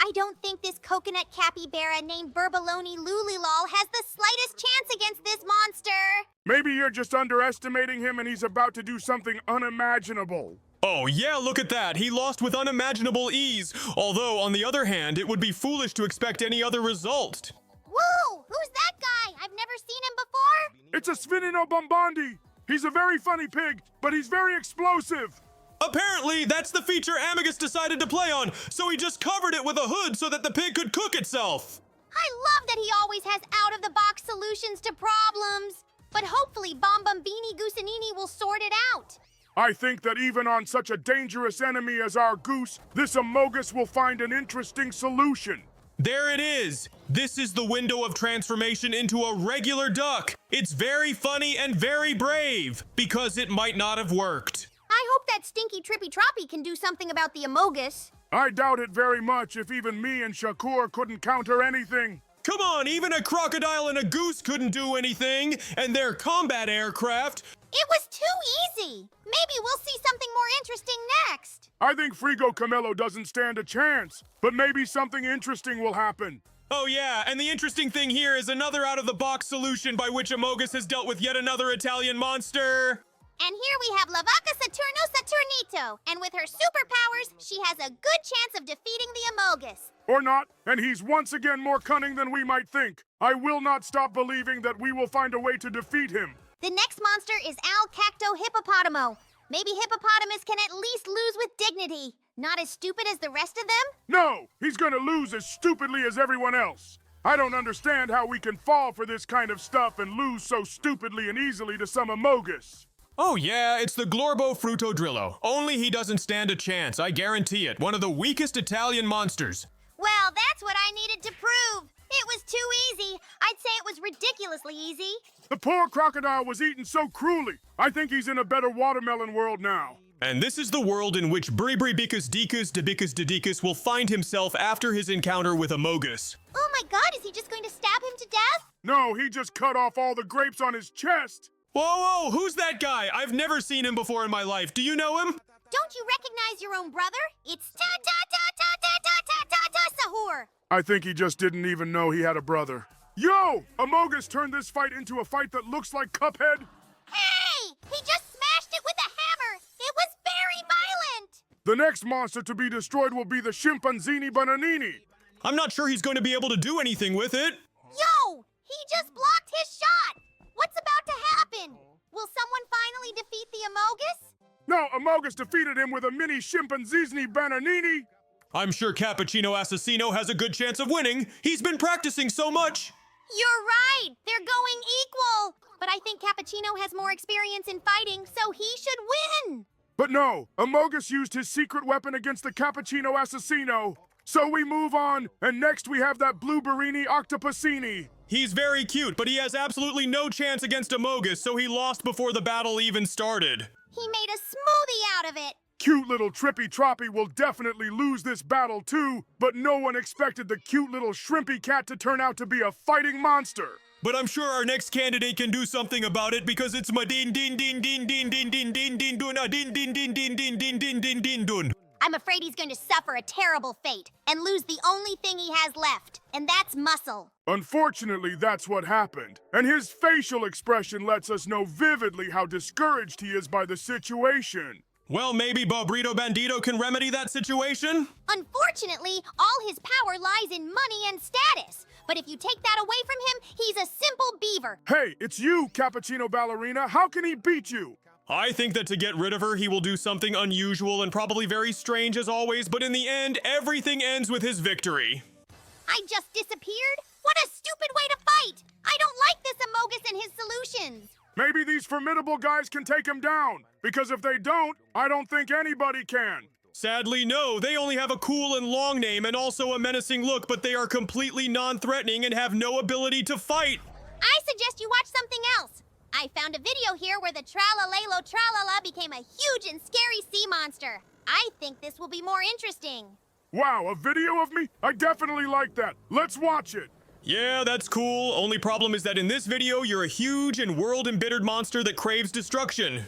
I don't think this coconut capybara named Burbaloni Lulilol has the slightest chance against this monster. Maybe you're just underestimating him and he's about to do something unimaginable. Oh yeah, look at that. He lost with unimaginable ease. Although, on the other hand, it would be foolish to expect any other result. Whoa! Who's that guy? I've never seen him before. It's a Svinino Bombandi. He's a very funny pig, but he's very explosive. Apparently, that's the feature Amogus decided to play on, so he just covered it with a hood so that the pig could cook itself. I love that he always has out-of-the-box solutions to problems. But hopefully Bombombini Goosenini will sort it out. I think that even on such a dangerous enemy as our goose, this Amogus will find an interesting solution. There it is. This is the window of transformation into a regular duck. It's very funny and very brave, because it might not have worked. I hope that stinky Trippy Troppy can do something about the Amogus. I doubt it very much if even me and Shakur couldn't counter anything. Come on, even a crocodile and a goose couldn't do anything, and they're combat aircraft. It was too easy. Maybe we'll see something more interesting next. I think Frigo Camelo doesn't stand a chance, but maybe something interesting will happen. Oh yeah, and the interesting thing here is another out-of-the-box solution by which Amogus has dealt with yet another Italian monster. And here we have La Vaca Saturno Saturnito, and with her superpowers, she has a good chance of defeating the Amogus. Or not, and he's once again more cunning than we might think. I will not stop believing that we will find a way to defeat him. The next monster is Al Cacto Hippopotamo. Maybe Hippopotamus can at least lose with dignity. Not as stupid as the rest of them? No, he's gonna lose as stupidly as everyone else. I don't understand how we can fall for this kind of stuff and lose so stupidly and easily to some Amogus. Oh yeah, it's the Glorbo Frutodrillo. Only he doesn't stand a chance, I guarantee it. One of the weakest Italian monsters. Well, that's what I needed to prove. It was too easy. I'd say it was ridiculously easy. The poor crocodile was eaten so cruelly. I think he's in a better watermelon world now. And this is the world in which Bribicus Dicus Debicus Dedicus will find himself after his encounter with Amogus. Oh my god, is he just going to stab him to death? No, he just cut off all the grapes on his chest. Whoa, who's that guy? I've never seen him before in my life. Do you know him? Don't you recognize your own brother? It's Sahur. I think he just didn't even know he had a brother. Yo! Amogus turned this fight into a fight that looks like Cuphead. Hey! He just smashed it with a hammer! It was very violent! The next monster to be destroyed will be the Chimpanzini Bananini. I'm not sure he's going to be able to do anything with it. Yo! He just blocked his shot! What's about to happen? Will someone finally defeat the Amogus? Well, Amogus defeated him with a mini chimpanzee bananini. I'm sure Cappuccino Assassino has a good chance of winning. He's been practicing so much. You're right. They're going equal. But I think Cappuccino has more experience in fighting, so he should win. But no, Amogus used his secret weapon against the Cappuccino Assassino. So we move on, and next we have that Blueberrini Octopusini. He's very cute, but he has absolutely no chance against Amogus, so he lost before the battle even started. He made a smoothie out of it. Cute little Trippy Troppy will definitely lose this battle too, but no one expected the cute little Shrimpy Cat to turn out to be a fighting monster. But I'm sure our next candidate can do something about it because it's my din din din din din din din din din dun din din din din din din din din din dun. I'm afraid he's going to suffer a terrible fate and lose the only thing he has left, and that's muscle. Unfortunately, that's what happened, and his facial expression lets us know vividly how discouraged he is by the situation. Well, maybe Bobrito Bandito can remedy that situation? Unfortunately, all his power lies in money and status. But if you take that away from him, he's a simple beaver. Hey, it's you, Cappuccino Ballerina. How can he beat you? I think that to get rid of her, he will do something unusual and probably very strange as always, but in the end, everything ends with his victory. I just disappeared? What a stupid way to fight! I don't like this Amogus and his solutions. Maybe these formidable guys can take him down, because if they don't, I don't think anybody can. Sadly, no. They only have a cool and long name and also a menacing look, but they are completely non-threatening and have no ability to fight. I suggest you watch something else. I found a video here where the Tralalelo Tralala became a huge and scary sea monster. I think this will be more interesting. Wow, a video of me? I definitely like that. Let's watch it. Yeah, that's cool. Only problem is that in this video, you're a huge and world-embittered monster that craves destruction.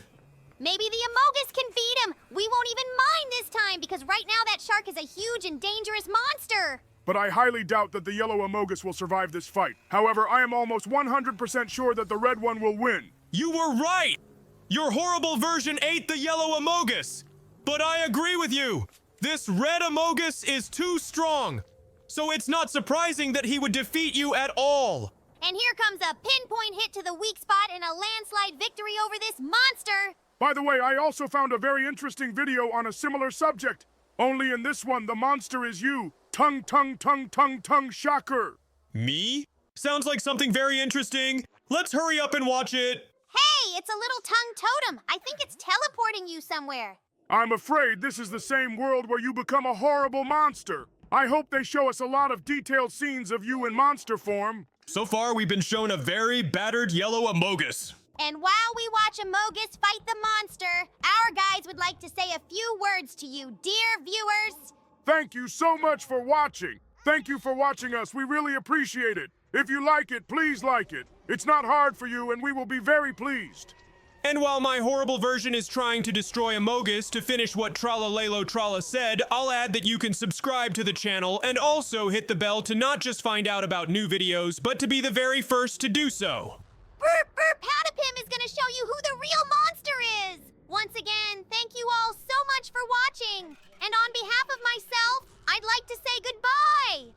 Maybe the Amogus can beat him. We won't even mind this time because right now that shark is a huge and dangerous monster. But I highly doubt that the yellow Amogus will survive this fight. However, I am almost 100% sure that the red one will win. You were right! Your horrible version ate the yellow Amogus! But I agree with you! This red Amogus is too strong! So it's not surprising that he would defeat you at all! And here comes a pinpoint hit to the weak spot and a landslide victory over this monster! By the way, I also found a very interesting video on a similar subject. Only in this one, the monster is you. Tung Tung Tung Tung Tung Shocker. Me? Sounds like something very interesting. Let's hurry up and watch it. Hey, it's a little tongue totem. I think it's teleporting you somewhere. I'm afraid this is the same world where you become a horrible monster. I hope they show us a lot of detailed scenes of you in monster form. So far, we've been shown a very battered yellow Amogus. And while we watch Amogus fight the monster, our guides would like to say a few words to you, dear viewers. Thank you so much for watching. Thank you for watching us. We really appreciate it. If you like it, please like it. It's not hard for you, and we will be very pleased. And while my horrible version is trying to destroy Amogus to finish what Tralalelo Trala said, I'll add that you can subscribe to the channel and also hit the bell to not just find out about new videos, but to be the very first to do so. Burp Burp Patapim is gonna show you who the real monster is! Once again, thank you all so much for watching! And on behalf of myself, I'd like to say goodbye!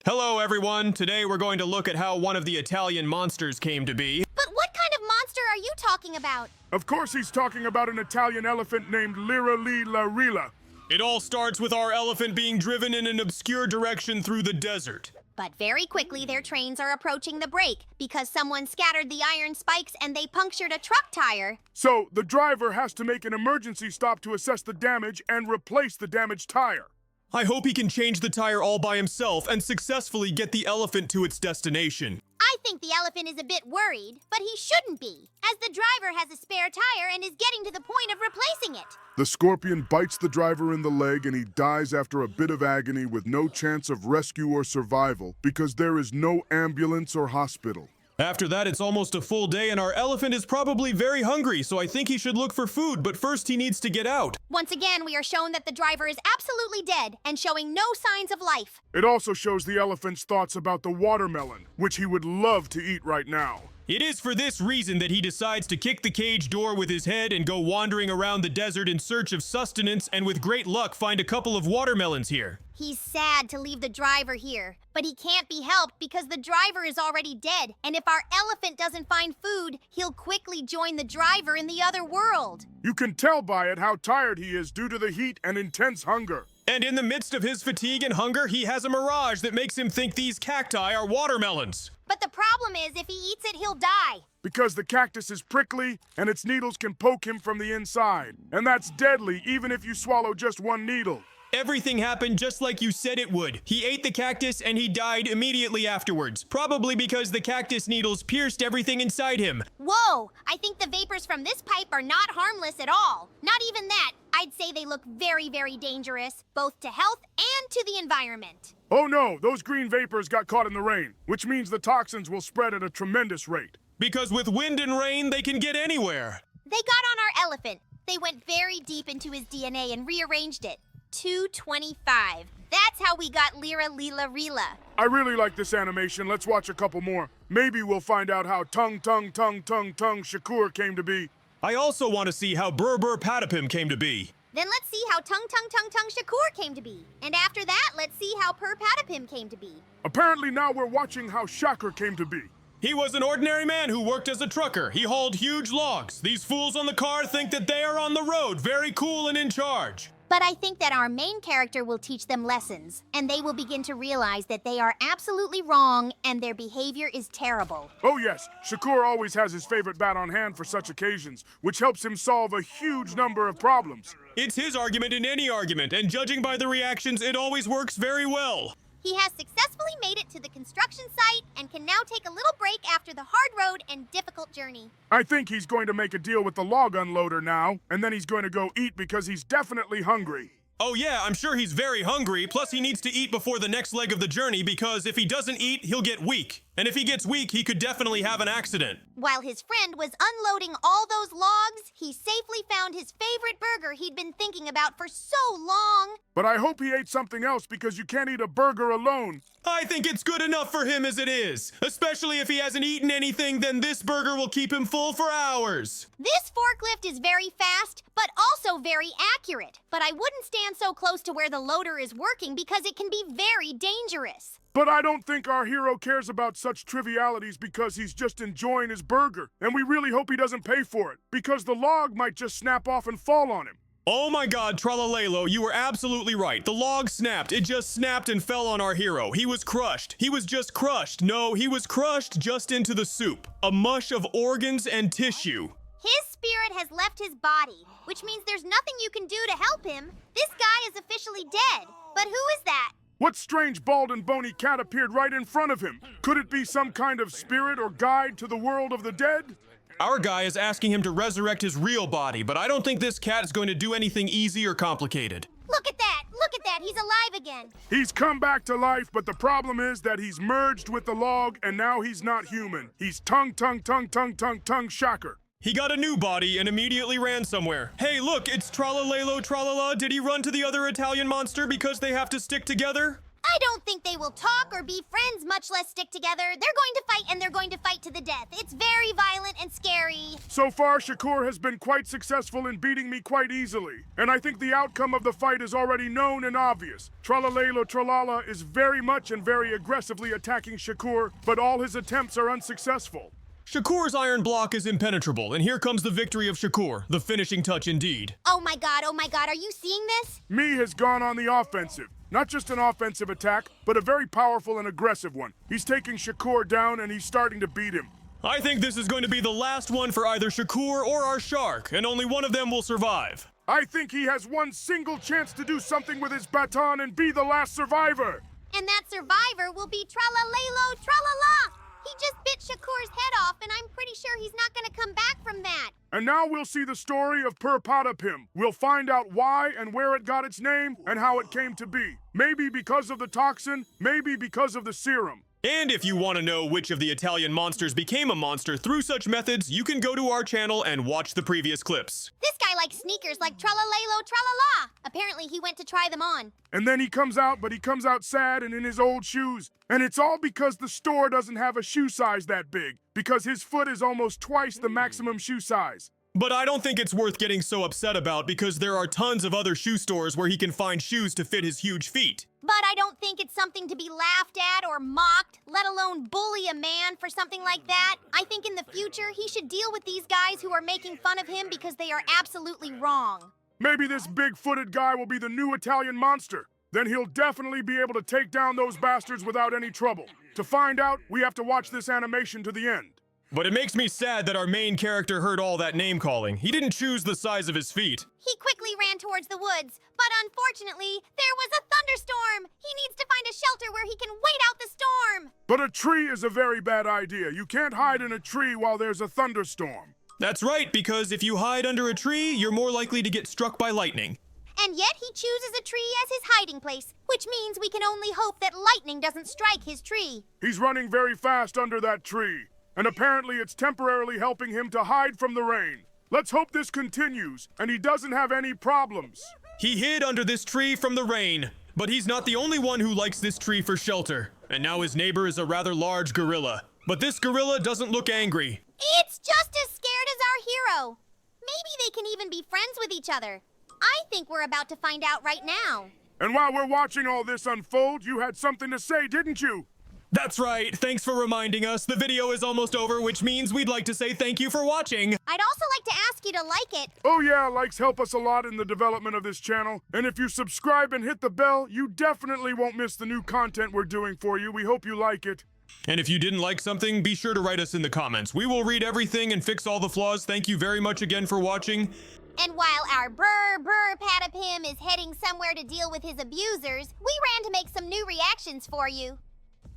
Hello everyone, today we're going to look at how one of the Italian monsters came to be. But what kind of monster are you talking about? Of course he's talking about an Italian elephant named Lira Li La Rila. It all starts with our elephant being driven in an obscure direction through the desert. But very quickly their trains are approaching the break because someone scattered the iron spikes and they punctured a truck tire. So the driver has to make an emergency stop to assess the damage and replace the damaged tire. I hope he can change the tire all by himself and successfully get the elephant to its destination. I think the elephant is a bit worried, but he shouldn't be, as the driver has a spare tire and is getting to the point of replacing it. The scorpion bites the driver in the leg and he dies after a bit of agony with no chance of rescue or survival because there is no ambulance or hospital. After that, it's almost a full day and our elephant is probably very hungry, so I think he should look for food, but first he needs to get out. Once again, we are shown that the driver is absolutely dead and showing no signs of life. It also shows the elephant's thoughts about the watermelon, which he would love to eat right now. It is for this reason that he decides to kick the cage door with his head and go wandering around the desert in search of sustenance and with great luck find a couple of watermelons here. He's sad to leave the driver here, but he can't be helped because the driver is already dead. And if our elephant doesn't find food, he'll quickly join the driver in the other world. You can tell by it how tired he is due to the heat and intense hunger. And in the midst of his fatigue and hunger, he has a mirage that makes him think these cacti are watermelons. But the problem is, if he eats it, he'll die. Because the cactus is prickly and its needles can poke him from the inside. And that's deadly even if you swallow just one needle. Everything happened just like you said it would. He ate the cactus and he died immediately afterwards, probably because the cactus needles pierced everything inside him. Whoa! I think the vapors from this pipe are not harmless at all. Not even that. I'd say they look very, very dangerous, both to health and to the environment. Oh no, those green vapors got caught in the rain, which means the toxins will spread at a tremendous rate. Because with wind and rain, they can get anywhere. They got on our elephant. They went very deep into his DNA and rearranged it. 225. That's how we got Lira Lila Rila. I really like this animation. Let's watch a couple more. Maybe we'll find out how Tung Tung Tung Tung Tung Sahur came to be. I also want to see how Berber Patapim came to be. Then let's see how Tung Tung Tung Tung Sahur came to be. And after that, let's see how Per Patapim came to be. Apparently now we're watching how Shakur came to be. He was an ordinary man who worked as a trucker. He hauled huge logs. These fools on the car think that they are on the road, very cool and in charge. But I think that our main character will teach them lessons, and they will begin to realize that they are absolutely wrong and their behavior is terrible. Oh yes, Shakur always has his favorite bat on hand for such occasions, which helps him solve a huge number of problems. It's his argument in any argument, and judging by the reactions, it always works very well. He has successfully made it to the construction site and can now take a little break after the hard road and difficult journey. I think he's going to make a deal with the log unloader now, and then he's going to go eat because he's definitely hungry. Oh yeah, I'm sure he's very hungry, plus he needs to eat before the next leg of the journey because if he doesn't eat, he'll get weak. And if he gets weak, he could definitely have an accident. While his friend was unloading all those logs, he safely found his favorite burger he'd been thinking about for so long. But I hope he ate something else because you can't eat a burger alone. I think it's good enough for him as it is. Especially if he hasn't eaten anything, then this burger will keep him full for hours. This forklift is very fast, but also very accurate. But I wouldn't stand so close to where the loader is working because it can be very dangerous. But I don't think our hero cares about such trivialities because he's just enjoying his burger. And we really hope he doesn't pay for it, because the log might just snap off and fall on him. Oh my god, Tralalelo, you were absolutely right. The log snapped. It just snapped and fell on our hero. He was crushed. He was just crushed. No, he was crushed just into the soup. A mush of organs and tissue. His spirit has left his body, which means there's nothing you can do to help him. This guy is officially dead. But who is that? What strange bald and bony cat appeared right in front of him? Could it be some kind of spirit or guide to the world of the dead? Our guy is asking him to resurrect his real body, but I don't think this cat is going to do anything easy or complicated. Look at that! Look at that! He's alive again! He's come back to life, but the problem is that he's merged with the log and now he's not human. He's Tung Tung Tung Tung Tung Tung Sahur. He got a new body and immediately ran somewhere. Hey, look, it's Tralalelo Tralala. Did he run to the other Italian monster because they have to stick together? I don't think they will talk or be friends, much less stick together. They're going to fight, and they're going to fight to the death. It's very violent and scary. So far, Shakur has been quite successful in beating me quite easily. And I think the outcome of the fight is already known and obvious. Tralalelo Tralala is very much and very aggressively attacking Shakur, but all his attempts are unsuccessful. Shakur's iron block is impenetrable, and here comes the victory of Shakur, the finishing touch indeed. Oh my god, are you seeing this? Me has gone on the offensive. Not just an offensive attack, but a very powerful and aggressive one. He's taking Shakur down and he's starting to beat him. I think this is going to be the last one for either Shakur or our shark, and only one of them will survive. I think he has one single chance to do something with his baton and be the last survivor. And that survivor will be Tralalelo Tralala! He just bit Shakur's head off, and I'm pretty sure he's not gonna come back from that. And now we'll see the story of Per Patapim. We'll find out why and where it got its name and how it came to be. Maybe because of the toxin, maybe because of the serum. And if you want to know which of the Italian monsters became a monster through such methods, you can go to our channel and watch the previous clips. This guy likes sneakers like tra-la-lay-lo, tra-la-la. Apparently he went to try them on. And then he comes out, but he comes out sad and in his old shoes. And it's all because the store doesn't have a shoe size that big, because his foot is almost twice the maximum shoe size. But I don't think it's worth getting so upset about because there are tons of other shoe stores where he can find shoes to fit his huge feet. But I don't think it's something to be laughed at or mocked, let alone bully a man for something like that. I think in the future he should deal with these guys who are making fun of him because they are absolutely wrong. Maybe this big-footed guy will be the new Italian monster. Then he'll definitely be able to take down those bastards without any trouble. To find out, we have to watch this animation to the end. But it makes me sad that our main character heard all that name-calling. He didn't choose the size of his feet. He quickly ran towards the woods, but unfortunately, there was a thunderstorm. He needs to find a shelter where he can wait out the storm. But a tree is a very bad idea. You can't hide in a tree while there's a thunderstorm. That's right, because if you hide under a tree, you're more likely to get struck by lightning. And yet he chooses a tree as his hiding place, which means we can only hope that lightning doesn't strike his tree. He's running very fast under that tree. And apparently it's temporarily helping him to hide from the rain. Let's hope this continues, and he doesn't have any problems. He hid under this tree from the rain, but he's not the only one who likes this tree for shelter. And now his neighbor is a rather large gorilla. But this gorilla doesn't look angry. It's just as scared as our hero. Maybe they can even be friends with each other. I think we're about to find out right now. And while we're watching all this unfold, you had something to say, didn't you? That's right. Thanks for reminding us. The video is almost over, which means we'd like to say thank you for watching. I'd also like to ask you to like it. Oh yeah, likes help us a lot in the development of this channel. And if you subscribe and hit the bell, you definitely won't miss the new content we're doing for you. We hope you like it. And if you didn't like something, be sure to write us in the comments. We will read everything and fix all the flaws. Thank you very much again for watching. And while our brr Patapim is heading somewhere to deal with his abusers, we ran to make some new reactions for you.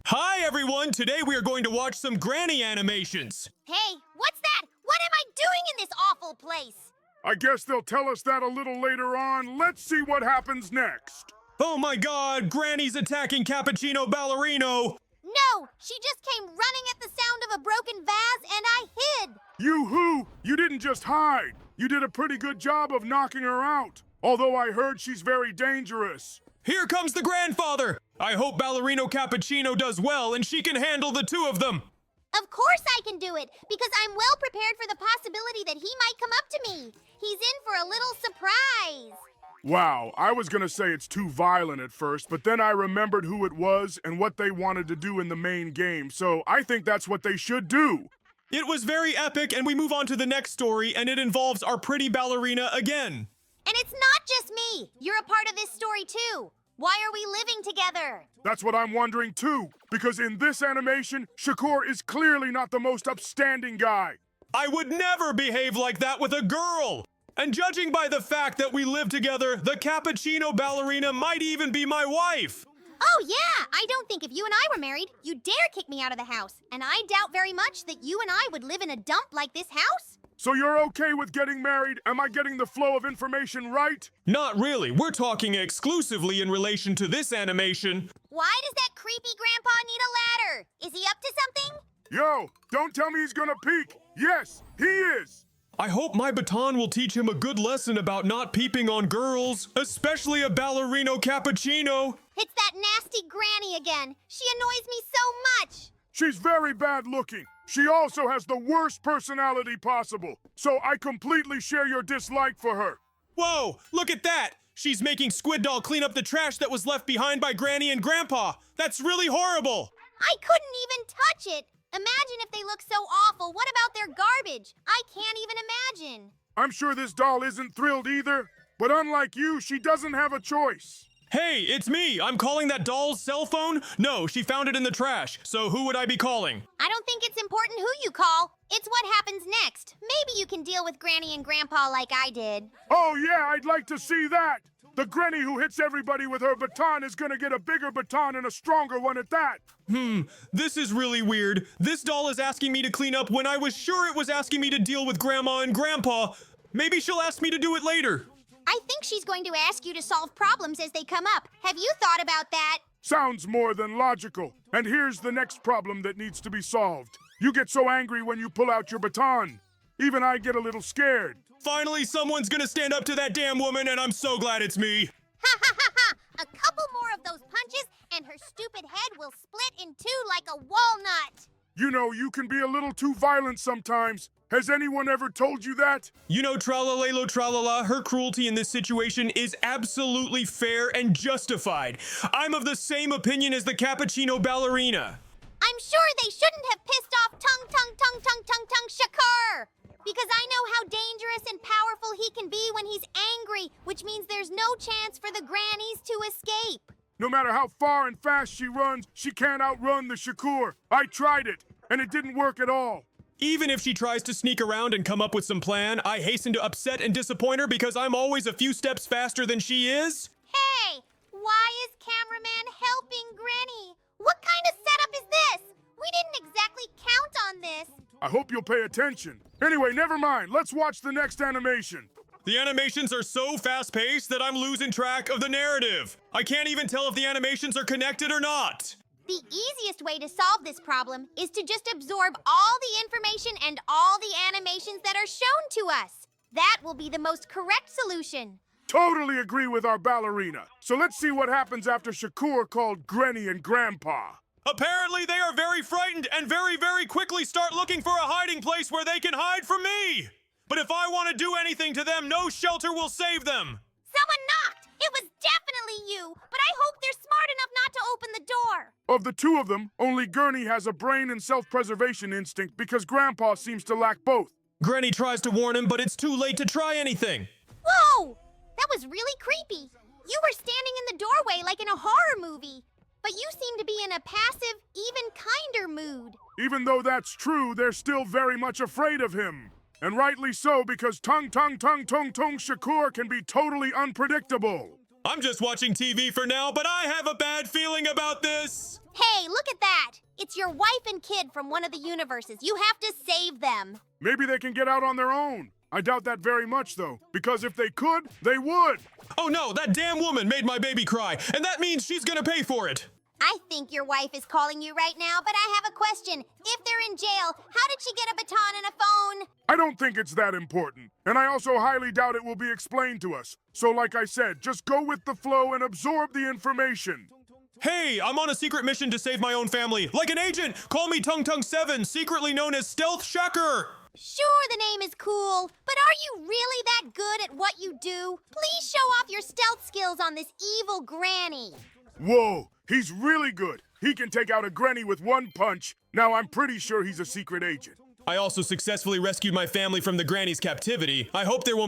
Hi everyone! Today we are going to watch some granny animations. Hey, what's that? What am I doing in this awful place? I guess they'll tell us that a little later on. Let's see what happens next. Oh my god, Granny's attacking Cappuccino Ballerino! No, she just came running at the sound of a broken vase and I hid. You You didn't just hide. You did a pretty good job of knocking her out. Although I heard she's very dangerous. Here comes the grandfather! I hope Ballerino Cappuccino does well and she can handle the two of them. Of course I can do it, because I'm well prepared for the possibility that he might come up to me. He's in for a little surprise. Wow, I was gonna say it's too violent at first, but then I remembered who it was and what they wanted to do in the main game, so I think that's what they should do. It was very epic, and we move on to the next story, and it involves our pretty ballerina again. And it's not just me. You're a part of this story too. Why are we living together? That's what I'm wondering too, because in this animation, Shakur is clearly not the most upstanding guy. I would never behave like that with a girl! And judging by the fact that we live together, the Cappuccino Ballerina might even be my wife! Oh yeah, I don't think if you and I were married, you'd dare kick me out of the house. And I doubt very much that you and I would live in a dump like this house. So you're okay with getting married? Am I getting the flow of information right? Not really. We're talking exclusively in relation to this animation. Why does that creepy grandpa need a ladder? Is he up to something? Yo, don't tell me he's gonna peek. Yes, he is. I hope my baton will teach him a good lesson about not peeping on girls, especially a ballerino cappuccino. It's that nasty granny again. She annoys me so much. She's very bad looking. She also has the worst personality possible. So I completely share your dislike for her. Whoa, look at that. She's making Squid Doll clean up the trash that was left behind by Granny and Grandpa. That's really horrible. I couldn't even touch it. Imagine if they look so awful. What about their garbage? I can't even imagine. I'm sure this doll isn't thrilled either, but unlike you, she doesn't have a choice. Hey, it's me. I'm calling that doll's cell phone. No, she found it in the trash. So who would I be calling? I don't think it's important who you call. It's what happens next. Maybe you can deal with Granny and Grandpa like I did. Oh yeah, I'd like to see that. The Granny who hits everybody with her baton is gonna get a bigger baton and a stronger one at that. This is really weird. This doll is asking me to clean up when I was sure it was asking me to deal with Grandma and Grandpa. Maybe she'll ask me to do it later. I think she's going to ask you to solve problems as they come up. Have you thought about that? Sounds more than logical. And here's the next problem that needs to be solved. You get so angry when you pull out your baton. Even I get a little scared. Finally, someone's gonna stand up to that damn woman, and I'm so glad it's me. Ha ha ha ha! A couple more of those punches, and her stupid head will split in two like a walnut. You know, you can be a little too violent sometimes. Has anyone ever told you that? You know, tralalelo tralala, her cruelty in this situation is absolutely fair and justified. I'm of the same opinion as the cappuccino ballerina. I'm sure they shouldn't have pissed off Tung Tung Tung Tung Tung Tung Sahur. Because I know how dangerous and powerful he can be when he's angry, which means there's no chance for the grannies to escape. No matter how far and fast she runs, she can't outrun the Shakur. I tried it, and it didn't work at all. Even if she tries to sneak around and come up with some plan, I hasten to upset and disappoint her because I'm always a few steps faster than she is. Hey, why is cameraman helping Granny? What kind of setup is this? We didn't exactly count on this. I hope you'll pay attention. Anyway, never mind. Let's watch the next animation. The animations are so fast-paced that I'm losing track of the narrative. I can't even tell if the animations are connected or not. The easiest way to solve this problem is to just absorb all the information and all the animations that are shown to us. That will be the most correct solution. Totally agree with our ballerina. So let's see what happens after Shakur called Granny and Grandpa. Apparently, they are very frightened and very, very quickly start looking for a hiding place where they can hide from me. But if I want to do anything to them, no shelter will save them. Someone knocked! It was definitely you, but I hope they're smart enough not to open the door. Of the two of them, only Gurney has a brain and self-preservation instinct because Grandpa seems to lack both. Granny tries to warn him, but it's too late to try anything. Whoa! That was really creepy. You were standing in the doorway like in a horror movie. But you seem to be in a passive, even kinder mood. Even though that's true, they're still very much afraid of him. And rightly so, because Tung Tung Tung Tung Tung Shakur can be totally unpredictable. I'm just watching TV for now, but I have a bad feeling about this. Hey, look at that! It's your wife and kid from one of the universes. You have to save them. Maybe they can get out on their own. I doubt that very much, though, because if they could, they would. Oh no, that damn woman made my baby cry, and that means she's gonna pay for it. I think your wife is calling you right now, but I have a question. If they're in jail, how did she get a baton and a phone? I don't think it's that important, and I also highly doubt it will be explained to us. So like I said, just go with the flow and absorb the information. Hey, I'm on a secret mission to save my own family. Like an agent, call me Tung Tung 7, secretly known as Stealth Shakur. Sure, the name is cool, but are you really that good at what you do? Please show off your stealth skills on this evil granny. Whoa, he's really good. He can take out a granny with one punch. Now I'm pretty sure he's a secret agent. I also successfully rescued my family from the granny's captivity. I hope there won't